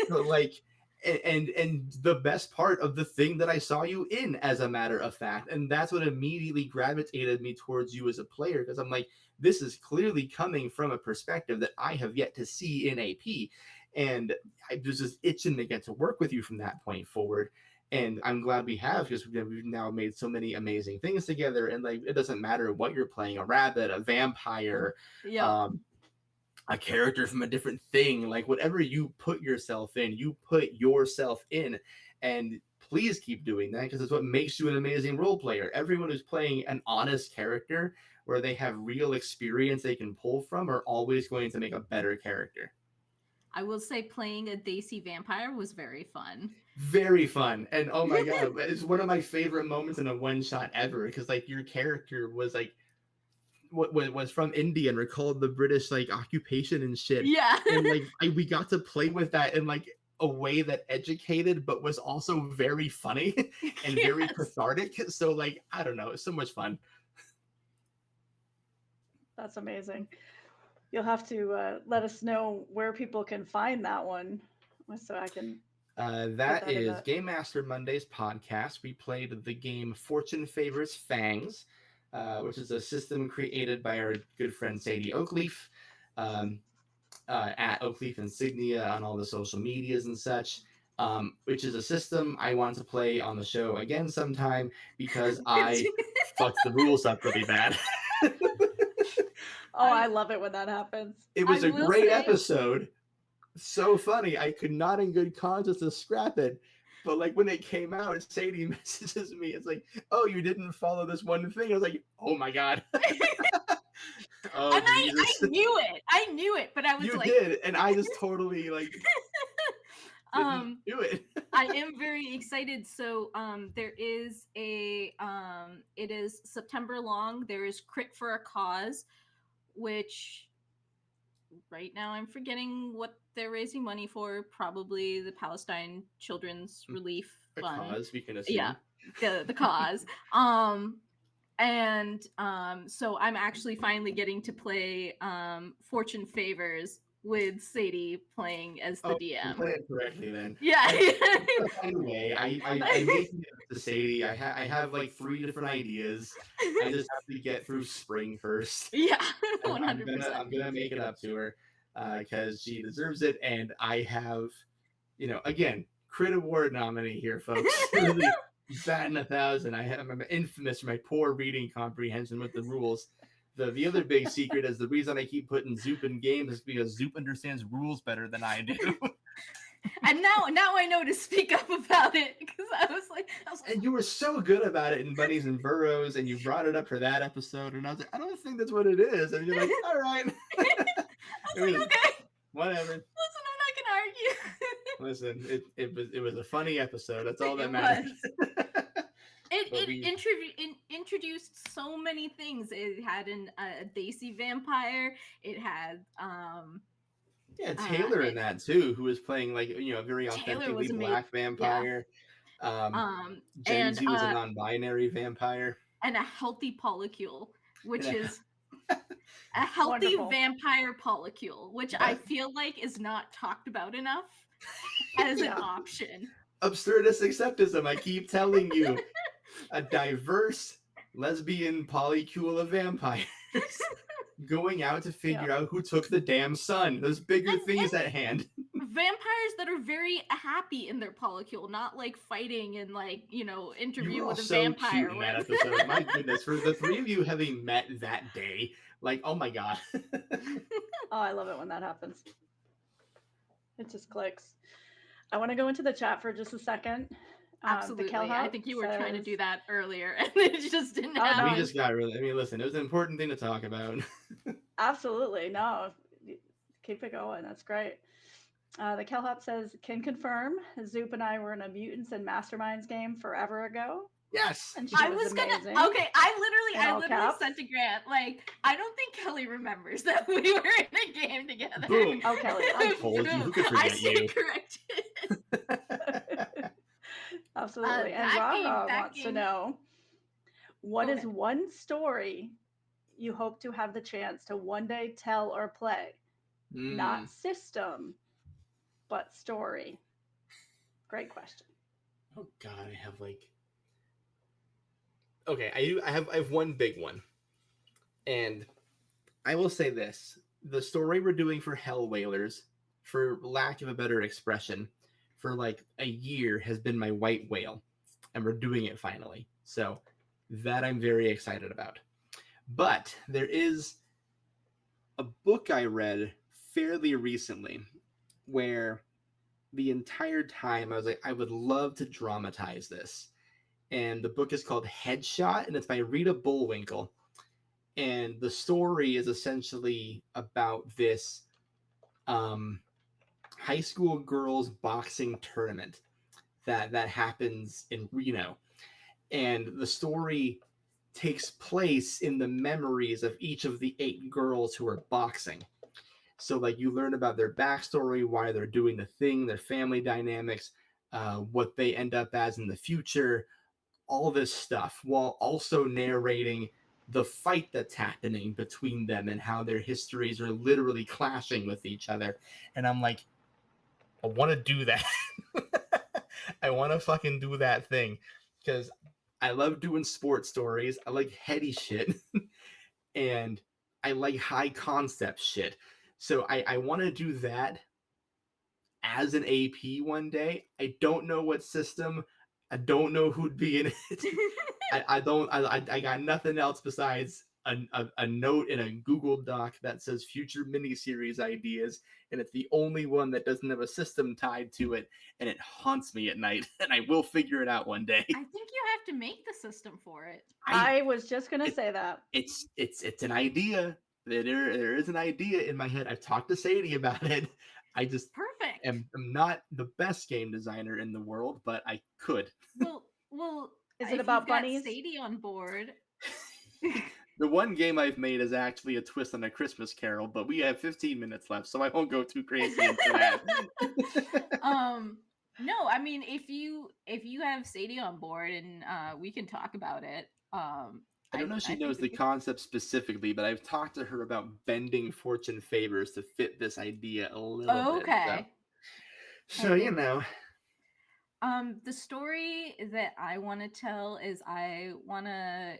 So like, and the best part of the thing that I saw you in, as a matter of fact, and that's what immediately gravitated me towards you as a player, because I'm like, this is clearly coming from a perspective that I have yet to see in AP, and I was just itching to get to work with you from that point forward. And I'm glad we have, because we've now made so many amazing things together. And like, it doesn't matter what you're playing, a rabbit, a vampire,
Yep.
a character from a different thing, like whatever you put yourself in, you put yourself in. And please keep doing that, because it's what makes you an amazing role player. Everyone who's playing an honest character where they have real experience they can pull from are always going to make a better character.
I will say playing a Daisy vampire was very fun.
Very fun. And oh my god, it's one of my favorite moments in a one shot ever, because like your character was like what was from India and recalled the British like occupation and shit.
Yeah.
And like we got to play with that in like a way that educated but was also very funny and very cathartic. So like, I don't know, it's so much fun.
That's amazing. You'll have to let us know where people can find that one, so I can.
That is Game Master Monday's podcast. We played the game Fortune Favors Fangs, which is a system created by our good friend Sadie Oakleaf, at Oakleaf Insignia on all the social medias and such, which is a system I want to play on the show again sometime, because I fucked the rules up really bad.
Oh, I love it when that happens.
It was a great episode. So funny. I could not in good conscience scrap it. But like when it came out, Sadie messages me. It's like, oh, you didn't follow this one thing. I was like, oh my god.
Oh, and Jesus. I knew it, but I was
you
like,
you did, and I just totally like didn't do it.
I am very excited. So there is it is September long. There is Crit for a Cause, which right now I'm forgetting what they're raising money for. Probably the Palestine Children's Relief Fund.
Cause, we can assume.
Yeah, the cause. And so I'm actually finally getting to play Fortune Favors with Sadie playing as the
Oh, I'm
DM.
playing correctly then.
Yeah.
Find a way. I'm making it up to Sadie. I have like 3 different ideas. I just have to get through spring first.
Yeah,
And
100%.
I'm gonna make it up to her because she deserves it. And I have, again, Crit Award nominee here, folks. Really batting 1,000. I'm infamous for my poor reading comprehension with the rules. The other big secret is the reason I keep putting Zoop in games is because Zoop understands rules better than I do.
And now I know to speak up about it because I was like,
And you were so good about it in Bunnies and Burrows, and you brought it up for that episode, and I was like, I don't think that's what it is. And you're like, all right.
I was like, okay,
Whatever.
listen, I'm not gonna argue.
Listen, it was a funny episode. That's all that
It
matters.
It introduced so many things. It had a Daisy vampire. It had
yeah, Taylor in that too, who was playing like a very authentically black vampire.
Yeah.
Gen Z was a non-binary vampire.
And a healthy polycule, which
Yeah.
is a healthy
Wonderful.
vampire polycule, which I feel like is not talked about enough as an option.
Absurdist acceptism, I keep telling you. A diverse lesbian polycule of vampires going out to figure out who took the damn sun. There's bigger things at hand.
Vampires that are very happy in their polycule, not like fighting and like, interview with a vampire.
Cute in that episode. My goodness, for the 3 of you having met that day, like, oh my god.
Oh, I love it when that happens. It just clicks. I want to go into the chat for just a second.
Absolutely. I think you were trying to do that earlier and it just didn't happen.
We just got really, listen, it was an important thing to talk about.
Absolutely. No, keep it going. That's great. The Kelhop says, can confirm Zoop and I were in a Mutants and Masterminds game forever ago.
Yes.
And
I literally said to Grant, like, I don't think Kelly remembers that we were in a game together.
Boom.
Oh, Kelly.
I told you. Who could forget you?
Corrected.
Absolutely. And Raha wants to know, what is one story you hope to have the chance to one day tell or play? Not system, but story. Great question.
Oh God, I have like. Okay, I have one big one, and I will say this: the story we're doing for Hell Whalers, for lack of a better expression, for like a year has been my white whale, and we're doing it finally. So that I'm very excited about. But there is a book I read fairly recently where the entire time I was like, I would love to dramatize this. And the book is called Headshot, and it's by Rita Bullwinkle. And the story is essentially about this high school girls boxing tournament that happens in Reno. And the story takes place in the memories of each of the 8 girls who are boxing. So like you learn about their backstory, why they're doing the thing, their family dynamics, what they end up as in the future, all this stuff, while also narrating the fight that's happening between them and how their histories are literally clashing with each other. And I'm like, I want to do that. I want to fucking do that thing because I love doing sports stories. I like heady shit and I like high concept shit. So I want to do that as an AP one day. I don't know what system. I don't know who'd be in it. I got nothing else besides a note in a Google Doc that says future miniseries ideas, and it's the only one that doesn't have a system tied to it, and it haunts me at night, and I will figure it out one day.
I think you have to make the system for it.
I was just gonna say that.
It's an idea. There is an idea in my head. I've talked to Sadie about it. I just am not the best game designer in the world, but I could.
Well,
is it about bunnies?
Sadie on board.
The one game I've made is actually a twist on A Christmas Carol, but we have 15 minutes left, so I won't go too crazy into that.
No, I mean if you have Sadie on board and we can talk about it.
I don't know if she
I think
knows the concept specifically, but I've talked to her about bending fortune favors to fit this idea a little bit.
okay. I
So you
think
know,
the story that I want to tell is I want to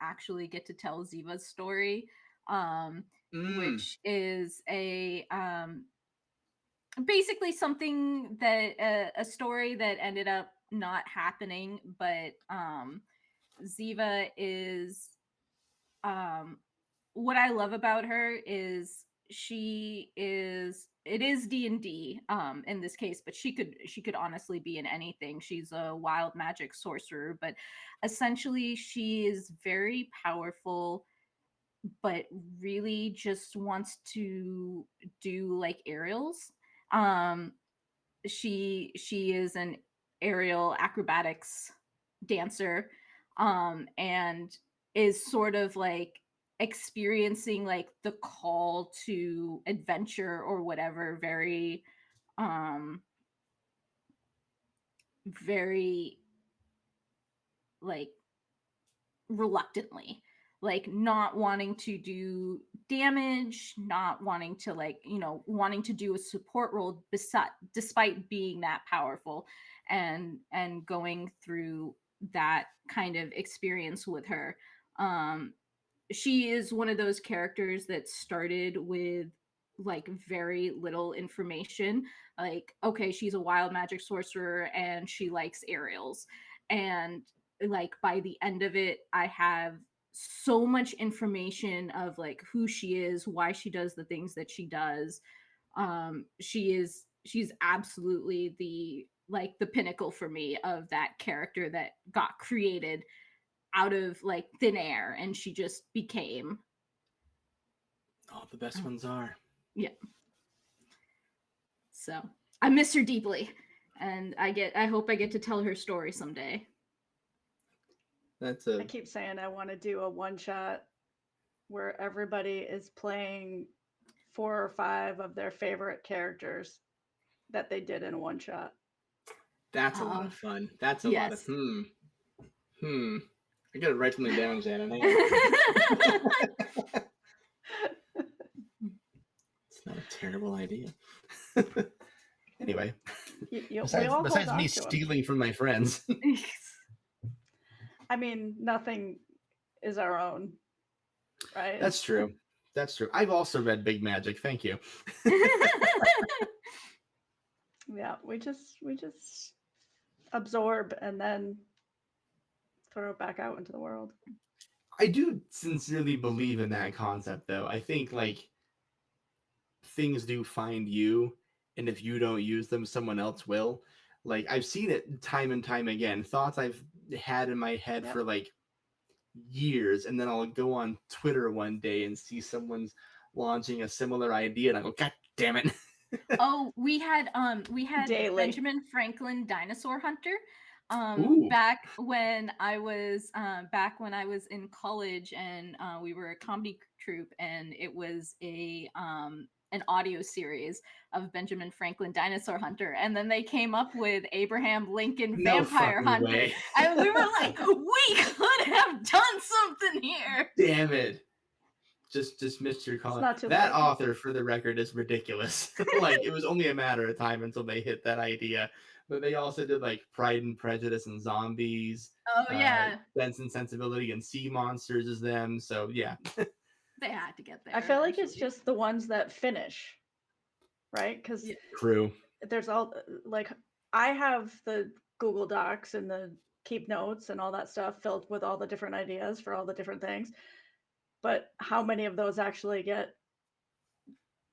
actually get to tell Ziva's story, which is basically something that a story that ended up not happening, but Ziva is what I love about her is it is D&D in this case, but she could honestly be in anything. She's a wild magic sorcerer, but essentially she is very powerful, but really just wants to do like aerials. um she is an aerial acrobatics dancer, and is sort of like experiencing like the call to adventure or whatever um very like reluctantly, like not wanting to do damage, not wanting to like, wanting to do a support role despite being that powerful, and going through that kind of experience with her. um she is one of those characters that started with like very little information, like okay, she's a wild magic sorcerer and she likes aerials, and like by the end of it I have so much information of like who she is, why she does the things that she does. She's absolutely the pinnacle for me of that character that got created out of like thin air and she just became.
all the best ones are.
Yeah. So I miss her deeply, and I hope I get to tell her story someday.
That's
I keep saying I want to do a one shot where everybody is playing 4 or 5 of their favorite characters that they did in a one shot.
that's a lot of fun. That's a lot of
Yes.
I gotta write something down, Shannon. It's not a terrible idea. Anyway, besides me stealing from my friends.
I mean, nothing is our own, right?
That's true. That's true. I've also read Big Magic. Thank you.
Yeah, we just absorb and then throw it back out into the world.
I do sincerely believe in that concept, though. I think like things do find you, and if you don't use them, someone else will. Like I've seen it time and time again. Thoughts I've had in my head for like years, and then I'll go on Twitter one day and see someone's launching a similar idea, and I go, God damn it.
Oh, we had
Daily.
Benjamin Franklin Dinosaur Hunter. Back when I was in college, and we were a comedy troupe, and it was an audio series of Benjamin Franklin Dinosaur Hunter, and then they came up with Abraham Lincoln Vampire Hunter, way. And we were like, we could have done something here.
Damn it. Just missed your call. That author, for the record, is ridiculous. Like it was only a matter of time until they hit that idea. But they also did like Pride and Prejudice and Zombies.
Oh yeah.
Sense and Sensibility and Sea Monsters is them. So yeah.
They had to get there.
I feel like it's just the ones that finish, right? Because
true.
There's all like I have the Google Docs and the keep notes and all that stuff filled with all the different ideas for all the different things. But how many of those actually get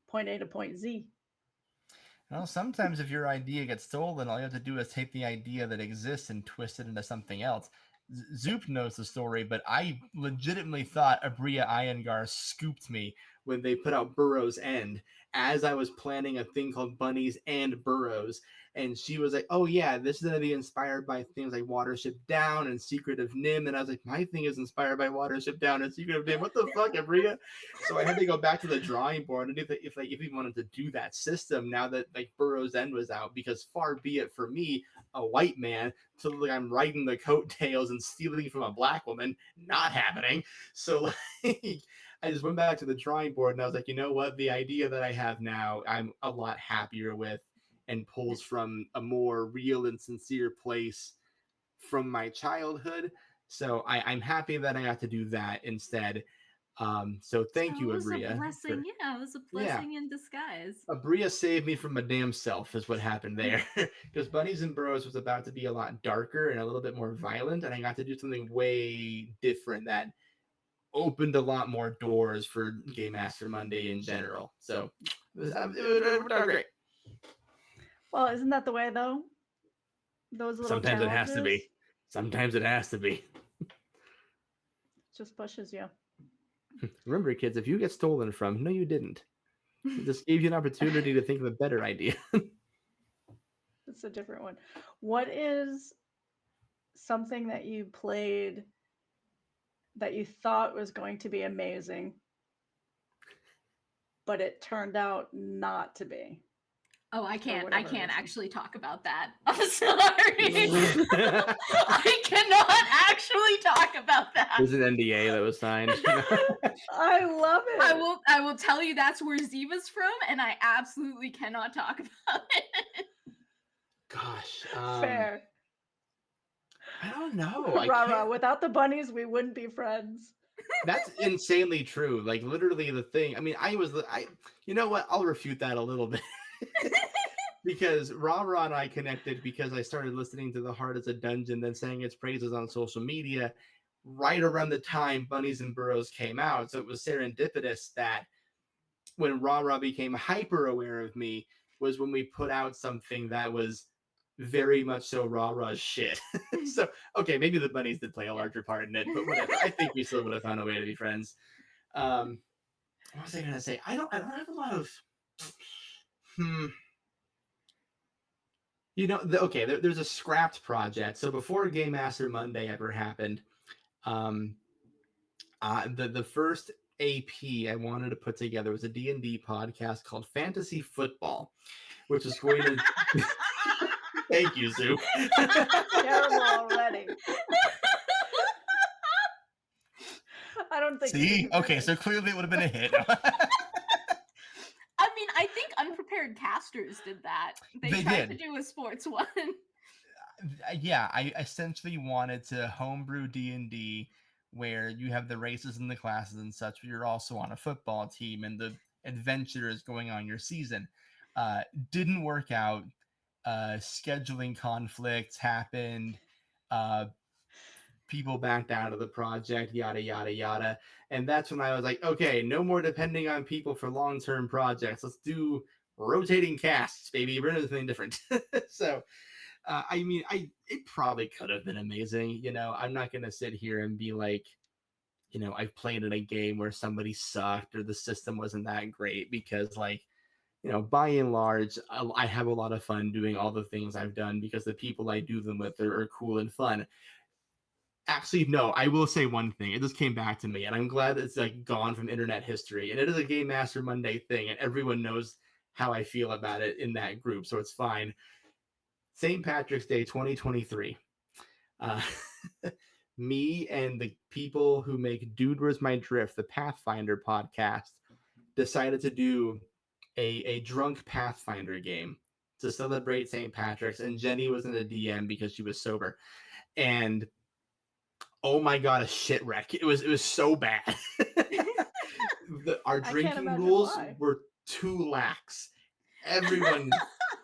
point A to point Z?
Well, sometimes if your idea gets stolen, all you have to do is take the idea that exists and twist it into something else. Zoop knows the story, but I legitimately thought Abriya Iyengar scooped me when they put out Burrow's End, as I was planning a thing called Bunnies and Burrows. And she was like, "Oh yeah, this is gonna be inspired by things like Watership Down and Secret of Nim." And I was like, "My thing is inspired by Watership Down and Secret of Nim. What the fuck, Abria?" So I had to go back to the drawing board and if we wanted to do that system now that like Burrow's End was out, because far be it for me, a white man, to look like I'm riding the coattails and stealing from a black woman. Not happening. So like I just went back to the drawing board and I was like, you know what? The idea that I have now, I'm a lot happier with, and pulls from a more real and sincere place from my childhood. So I'm happy that I got to do that instead. So thank you,
It was a
Abria.
blessing. Yeah, it was a blessing in disguise.
Abria saved me from my damn self, is what happened there. Because Bunnies and Burrows was about to be a lot darker and a little bit more violent, and I got to do something way different that opened a lot more doors for Game Master Monday in general. So it was great.
Well, isn't that the way though? Those little
Sometimes it has to
challenges
be. Sometimes it has to be.
just pushes you.
Remember, kids, if you get stolen from, no, you didn't. It just gave you an opportunity to think of a better idea.
It's a different one. What is something that you played that you thought was going to be amazing, but it turned out not to be?
Oh, I can't
whatever reason.
actually talk about that. I'm sorry. I cannot actually talk about that.
There's an NDA that was signed.
I love it.
I will tell you that's where Ziva's from, and I absolutely cannot talk about it.
Gosh.
Fair.
I don't know.
Rah, without the bunnies, we wouldn't be friends.
That's insanely true. Like literally the thing. I mean, you know what? I'll refute that a little bit. Because Rah and I connected because I started listening to The Heart as a Dungeon, then sang its praises on social media right around the time Bunnies and Burrows came out. So it was serendipitous that when Rah became hyper aware of me was when we put out something that was very much so Rah's shit. So, okay, maybe the bunnies did play a larger part in it, but whatever. I think we still would have found a way to be friends. What was I gonna say? I don't have a lot of You know, there's a scrapped project. So before Game Master Monday ever happened, the first AP I wanted to put together was a D&D podcast called Fantasy Football, which is going to... Thank you, Zoo.
Terrible already. I don't think...
See? Okay, so clearly it would have been a hit.
I mean, I think Unprepared Casters did that. They tried to do a sports one.
Yeah, I essentially wanted to homebrew D&D where you have the races and the classes and such, but you're also on a football team and the adventure is going on your season. Didn't work out. Scheduling conflicts happened. People backed out of the project, yada, yada, yada. And that's when I was like, okay, no more depending on people for long-term projects. Let's do rotating casts, baby. We're doing something different. So, I mean, it probably could have been amazing. You know, I'm not going to sit here and be like, you know, I've played in a game where somebody sucked or the system wasn't that great, because like, you know, by and large, I have a lot of fun doing all the things I've done because the people I do them with are cool and fun. Actually, no, I will say one thing. It just came back to me, and I'm glad it's like gone from internet history. And it is a Game Master Monday thing, and everyone knows how I feel about it in that group, so it's fine. St. Patrick's Day 2023. Me and the people who make Dude Where's My Drift, the Pathfinder podcast, decided to do a drunk Pathfinder game to celebrate St. Patrick's, and Jenny was in the DM because she was sober. And oh my god, a shit wreck. It was so bad. Our drinking rules were too lax. Everyone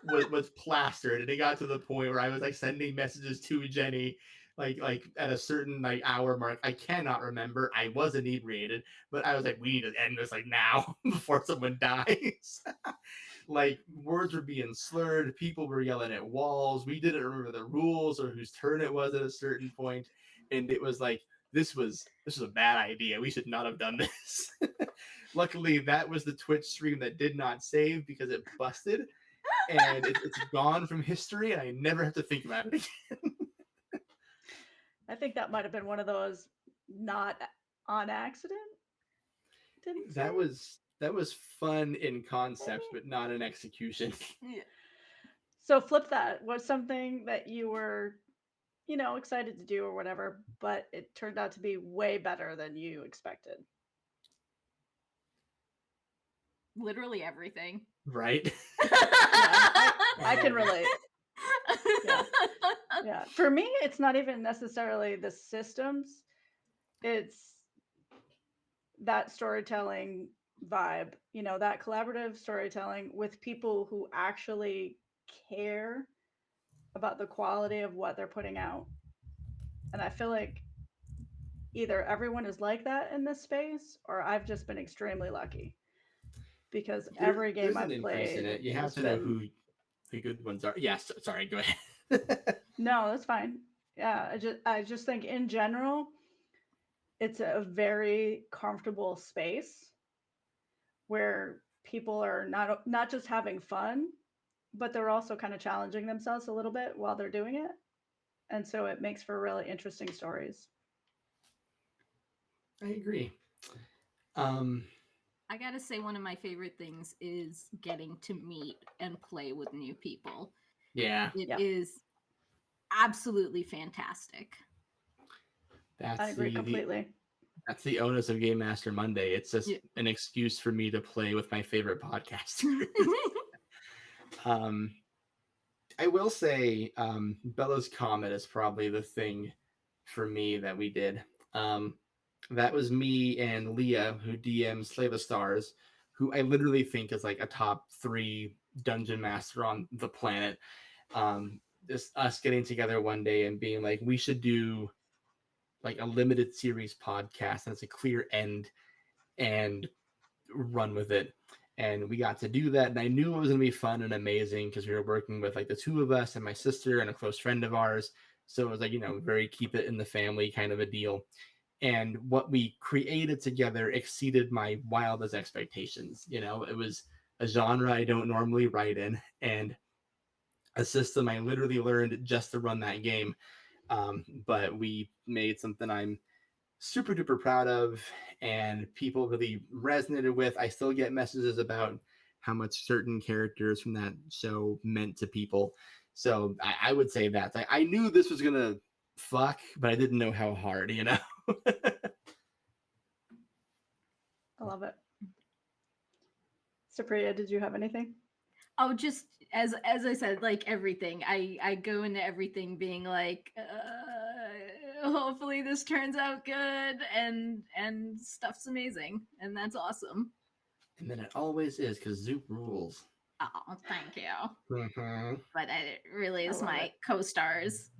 was plastered, and it got to the point where I was like sending messages to Jenny like at a certain like hour mark. I cannot remember. I was inebriated, but I was like, we need to end this like now before someone dies. Like words were being slurred, people were yelling at walls. We didn't remember the rules or whose turn it was at a certain point. And it was like, this was a bad idea. We should not have done this. Luckily, that was the Twitch stream that did not save because it busted, and it's gone from history, and I never have to think about it again.
I think that might have been one of those not on accident. Didn't
That
save?
was fun in concept,
Maybe?
but not in execution.
Yeah.
So flip that. What's something that you were, excited to do or whatever, but it turned out to be way better than you expected?
Literally everything.
Right?
Yeah, I can relate. Yeah. For me, it's not even necessarily the systems. It's that storytelling vibe, that collaborative storytelling with people who actually care about the quality of what they're putting out. And I feel like either everyone is like that in this space or I've just been extremely lucky because every game
There's an
I've
increase in
played
it. You have
has
to know
been.
who the good ones are. Yes, sorry, go ahead.
No, that's fine. Yeah, I just think in general it's a very comfortable space where people are not just having fun, but they're also kind of challenging themselves a little bit while they're doing it. And so it makes for really interesting stories.
I agree. Um,
I gotta say, one of my favorite things is getting to meet and play with new people.
yeah,
It
Yeah,
is absolutely fantastic.
I
that's
agree completely.
that's the onus of Game Master Monday. It's just
Yeah.
an excuse for me to play with my favorite podcasters. um, I will say, Bella's Comet is probably the thing for me that we did. Um, that was me and Leah, who DMs Slave of Stars, who I literally think is like a top 3 dungeon master on the planet. Just us getting together one day and being like, we should do like a limited series podcast and it's a clear end and run with it. And we got to do that. And I knew it was going to be fun and amazing because we were working with like the 2 of us and my sister and a close friend of ours. So it was like, very keep it in the family kind of a deal. And what we created together exceeded my wildest expectations. It was a genre I don't normally write in and a system I literally learned just to run that game. But we made something I'm super duper proud of and people really resonated with. I still get messages about how much certain characters from that show meant to people. So I would say that I knew this was gonna fuck, but I didn't know how hard.
I love it. Supriya, did you have anything?
Oh, just as I said, like everything. I go into everything being like, hopefully this turns out good, and stuff's amazing, and that's awesome.
And then it always is because Zoop rules.
Oh, thank you.
Mm-hmm.
But it really
I
is
love
my
it.
co-stars.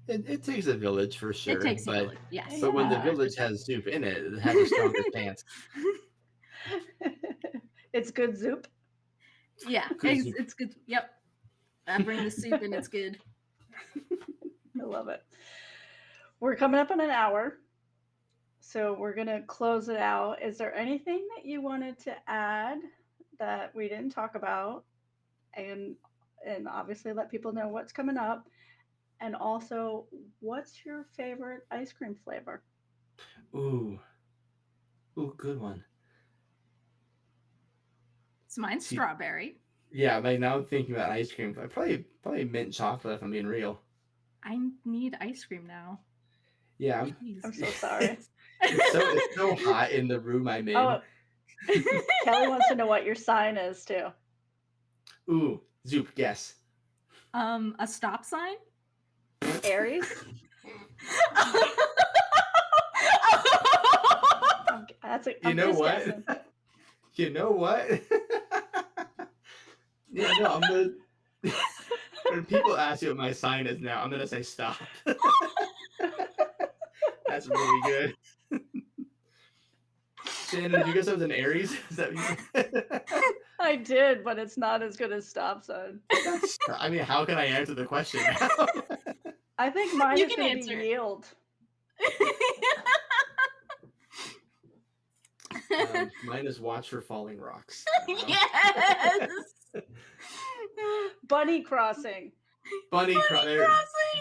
It takes a village for sure,
It takes a
but
village, yes.
but when the
Yeah.
village has Zoop in it, it has a stronger chance.
It's good soup.
Yeah,
Good Zoop.
it's good. Yep, I bring the soup and it's good.
I love it. We're coming up on an hour. So we're going to close it out. Is there anything that you wanted to add that we didn't talk about? And obviously let people know what's coming up. And also, what's your favorite ice cream flavor?
Ooh, good one.
It's mine's
See,
strawberry.
yeah, like now I'm thinking about ice cream. Probably mint chocolate if I'm being real.
I need ice cream now.
Yeah,
I'm so sorry.
it's so hot in the room I'm in.
Oh, Kelly wants to know what your sign is too.
Ooh, Zoop, guess.
A stop sign.
Aries. I'm
know
just
what?
guessing.
You know what? Yeah, no, I'm gonna. When people ask you what my sign is now, I'm gonna say stop. That's really good. Shannon, did you guess I was an Aries? Is that what you said?
I did, but it's not as good as stop sign.
I mean, how can I answer the question now?
I think mine
You
is
can
going to be
answer.
yield.
Mine is Watch for Falling Rocks.
Yes.
Bunny crossing.
Bunny
crossing.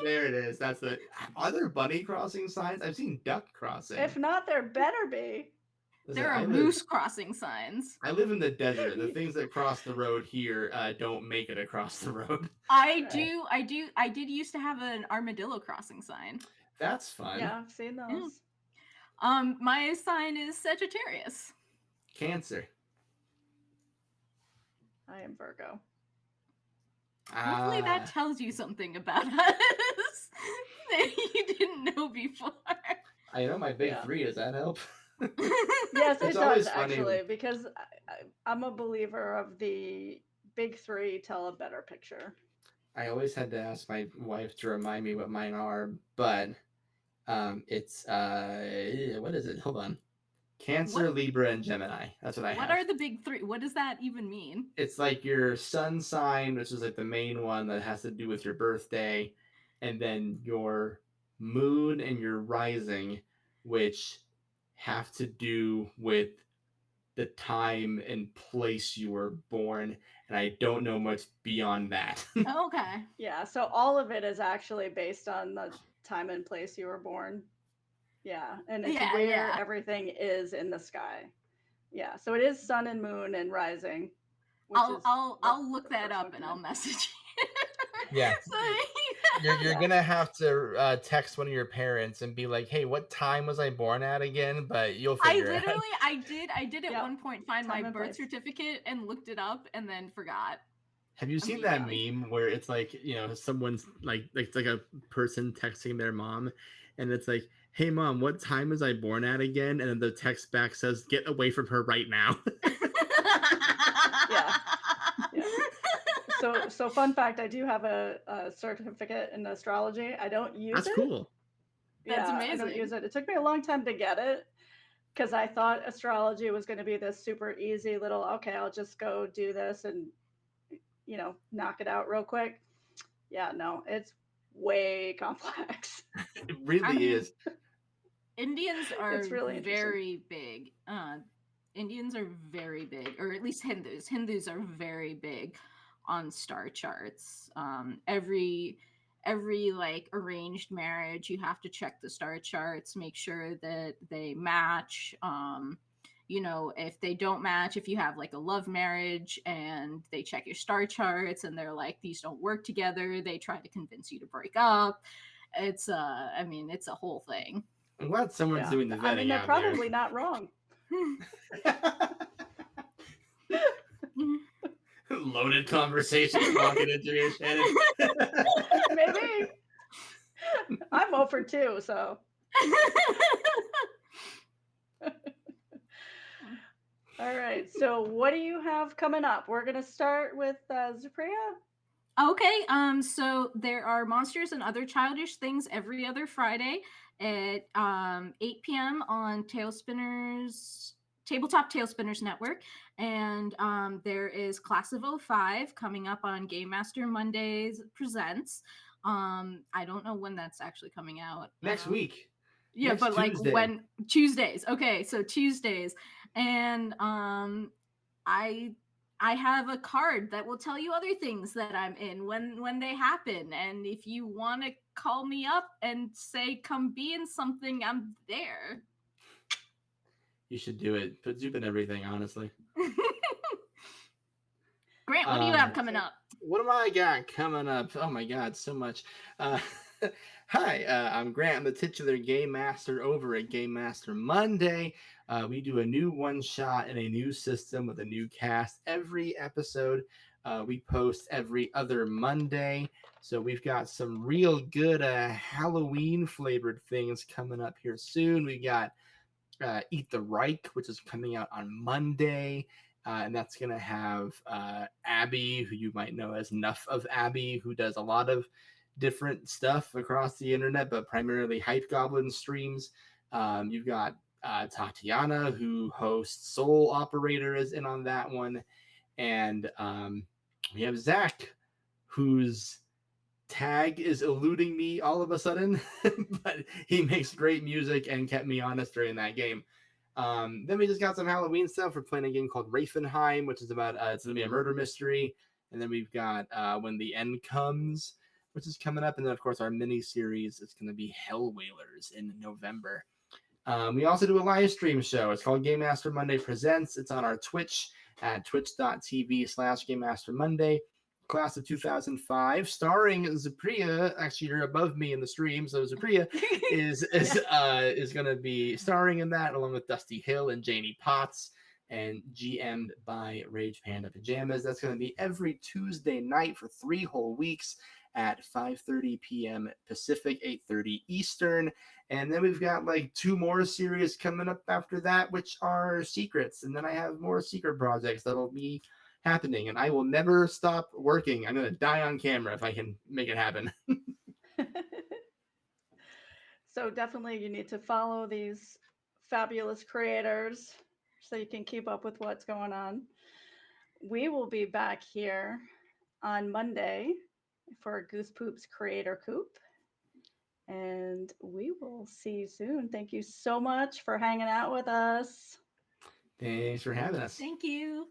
There it is. That's the. Are there bunny crossing signs? I've seen duck crossing.
If not, there better be.
Listen,
There are moose crossing signs.
I live in the desert. The things that cross the road here don't make it across the road.
I did used to have an armadillo crossing sign.
That's fun.
Yeah, I've seen those.
My sign is Sagittarius.
Cancer.
I am Virgo.
Hopefully that tells you something about us that you didn't know before.
I know my big three. Does that help?
Yes, it does
funny.
actually, because I'm a believer of the big three tell a better picture.
I always had to ask my wife to remind me what mine are, but it's what is it? Hold on. Cancer, Libra, and Gemini. That's what I have.
What are the big three? What does that even mean?
It's like your sun sign, which is like the main one that has to do with your birthday, and then your moon and your rising, which have to do with the time and place you were born. And I don't know much beyond that.
Okay.
Yeah, so all of it is actually based on the time and place you were born. Yeah, and it's where everything is in the sky. Yeah, so it is sun and moon and rising.
I'll look that up and I'll message you.
Yeah. You're gonna have to text one of your parents and be like, "Hey, what time was I born at again?" But you'll figure it out.
I did at one point find my birth certificate and looked it up and then forgot.
Have you seen that meme where it's like, someone's like it's like a person texting their mom, and it's like, "Hey mom, what time was I born at again?" And then the text back says, "Get away from her right now."
Yeah. So fun fact, I do have a certificate in astrology. I don't use it.
That's cool.
That's amazing.
I don't use it. It took me a long time to get it because I thought astrology was going to be this super easy little, okay, I'll just go do this and, knock it out real quick. Yeah, no, it's way complex.
It really is.
Indians are very big. Indians are very big, or at least Hindus. Hindus are very big on star charts. Every like arranged marriage, you have to check the star charts, make sure that they match. If they don't match, if you have like a love marriage and they check your star charts and they're like, these don't work together, they try to convince you to break up. It's it's a whole thing.
I'm glad someone's doing the vetting.
I mean, they're probably not wrong.
Loaded conversation walking into your Shannon.
Maybe. I'm 0 for 2, so. All right. So what do you have coming up? We're going to start with Supriya.
Okay. So there are Monsters and Other Childish Things every other Friday at 8 p.m. on Tabletop Tailspinners Network. And there is Class of 05 coming up on Game Master Mondays Presents. I don't know when that's actually coming out.
Next week.
Yeah,
Next
but
Tuesday.
like when Tuesdays. Okay, so Tuesdays. And I have a card that will tell you other things that I'm in when they happen. And if you want to call me up and say, come be in something, I'm there.
You should do it. Put Zoop in everything, honestly.
Grant, what do you have coming up?
What am I got coming up? Oh my God, so much. Hi, I'm Grant. I'm the titular Game Master over at Game Master Monday. We do a new one-shot and a new system with a new cast every episode. We post every other Monday. So we've got some real good Halloween-flavored things coming up here soon. We got Eat the Reich, which is coming out on Monday. And that's going to have Abby, who you might know as Nuff of Abby, who does a lot of different stuff across the internet, but primarily Hype Goblin streams. You've got Tatiana, who hosts Soul Operator, is in on that one. And we have Zach, whose tag is eluding me all of a sudden, but he makes great music and kept me honest during that game. Then we just got some Halloween stuff. We're playing a game called Rafenheim, which is about it's gonna be a murder mystery. And then we've got When the End Comes, which is coming up. And then of course our mini series is gonna be Hell Whalers in November. We also do a live stream show. It's called Game Master Monday Presents. It's on our Twitch at twitch.tv/Game Master Monday. Class of 2005, starring Supriya. Actually, you're above me in the stream, so Supriya is going to be starring in that, along with Dusty Hill and Janie Potts, and GM'd by Rage Panda Pajamas. That's going to be every Tuesday night for 3 whole weeks at 5:30 p.m. Pacific, 8:30 Eastern. And then we've got like 2 more series coming up after that, which are secrets. And then I have more secret projects that'll be happening. And I will never stop working. I'm going to die on camera if I can make it happen.
So definitely you need to follow these fabulous creators so you can keep up with what's going on. We will be back here on Monday for Goose Poop's Creator Coop. And we will see you soon. Thank you so much for hanging out with us.
Thanks for having us.
Thank you.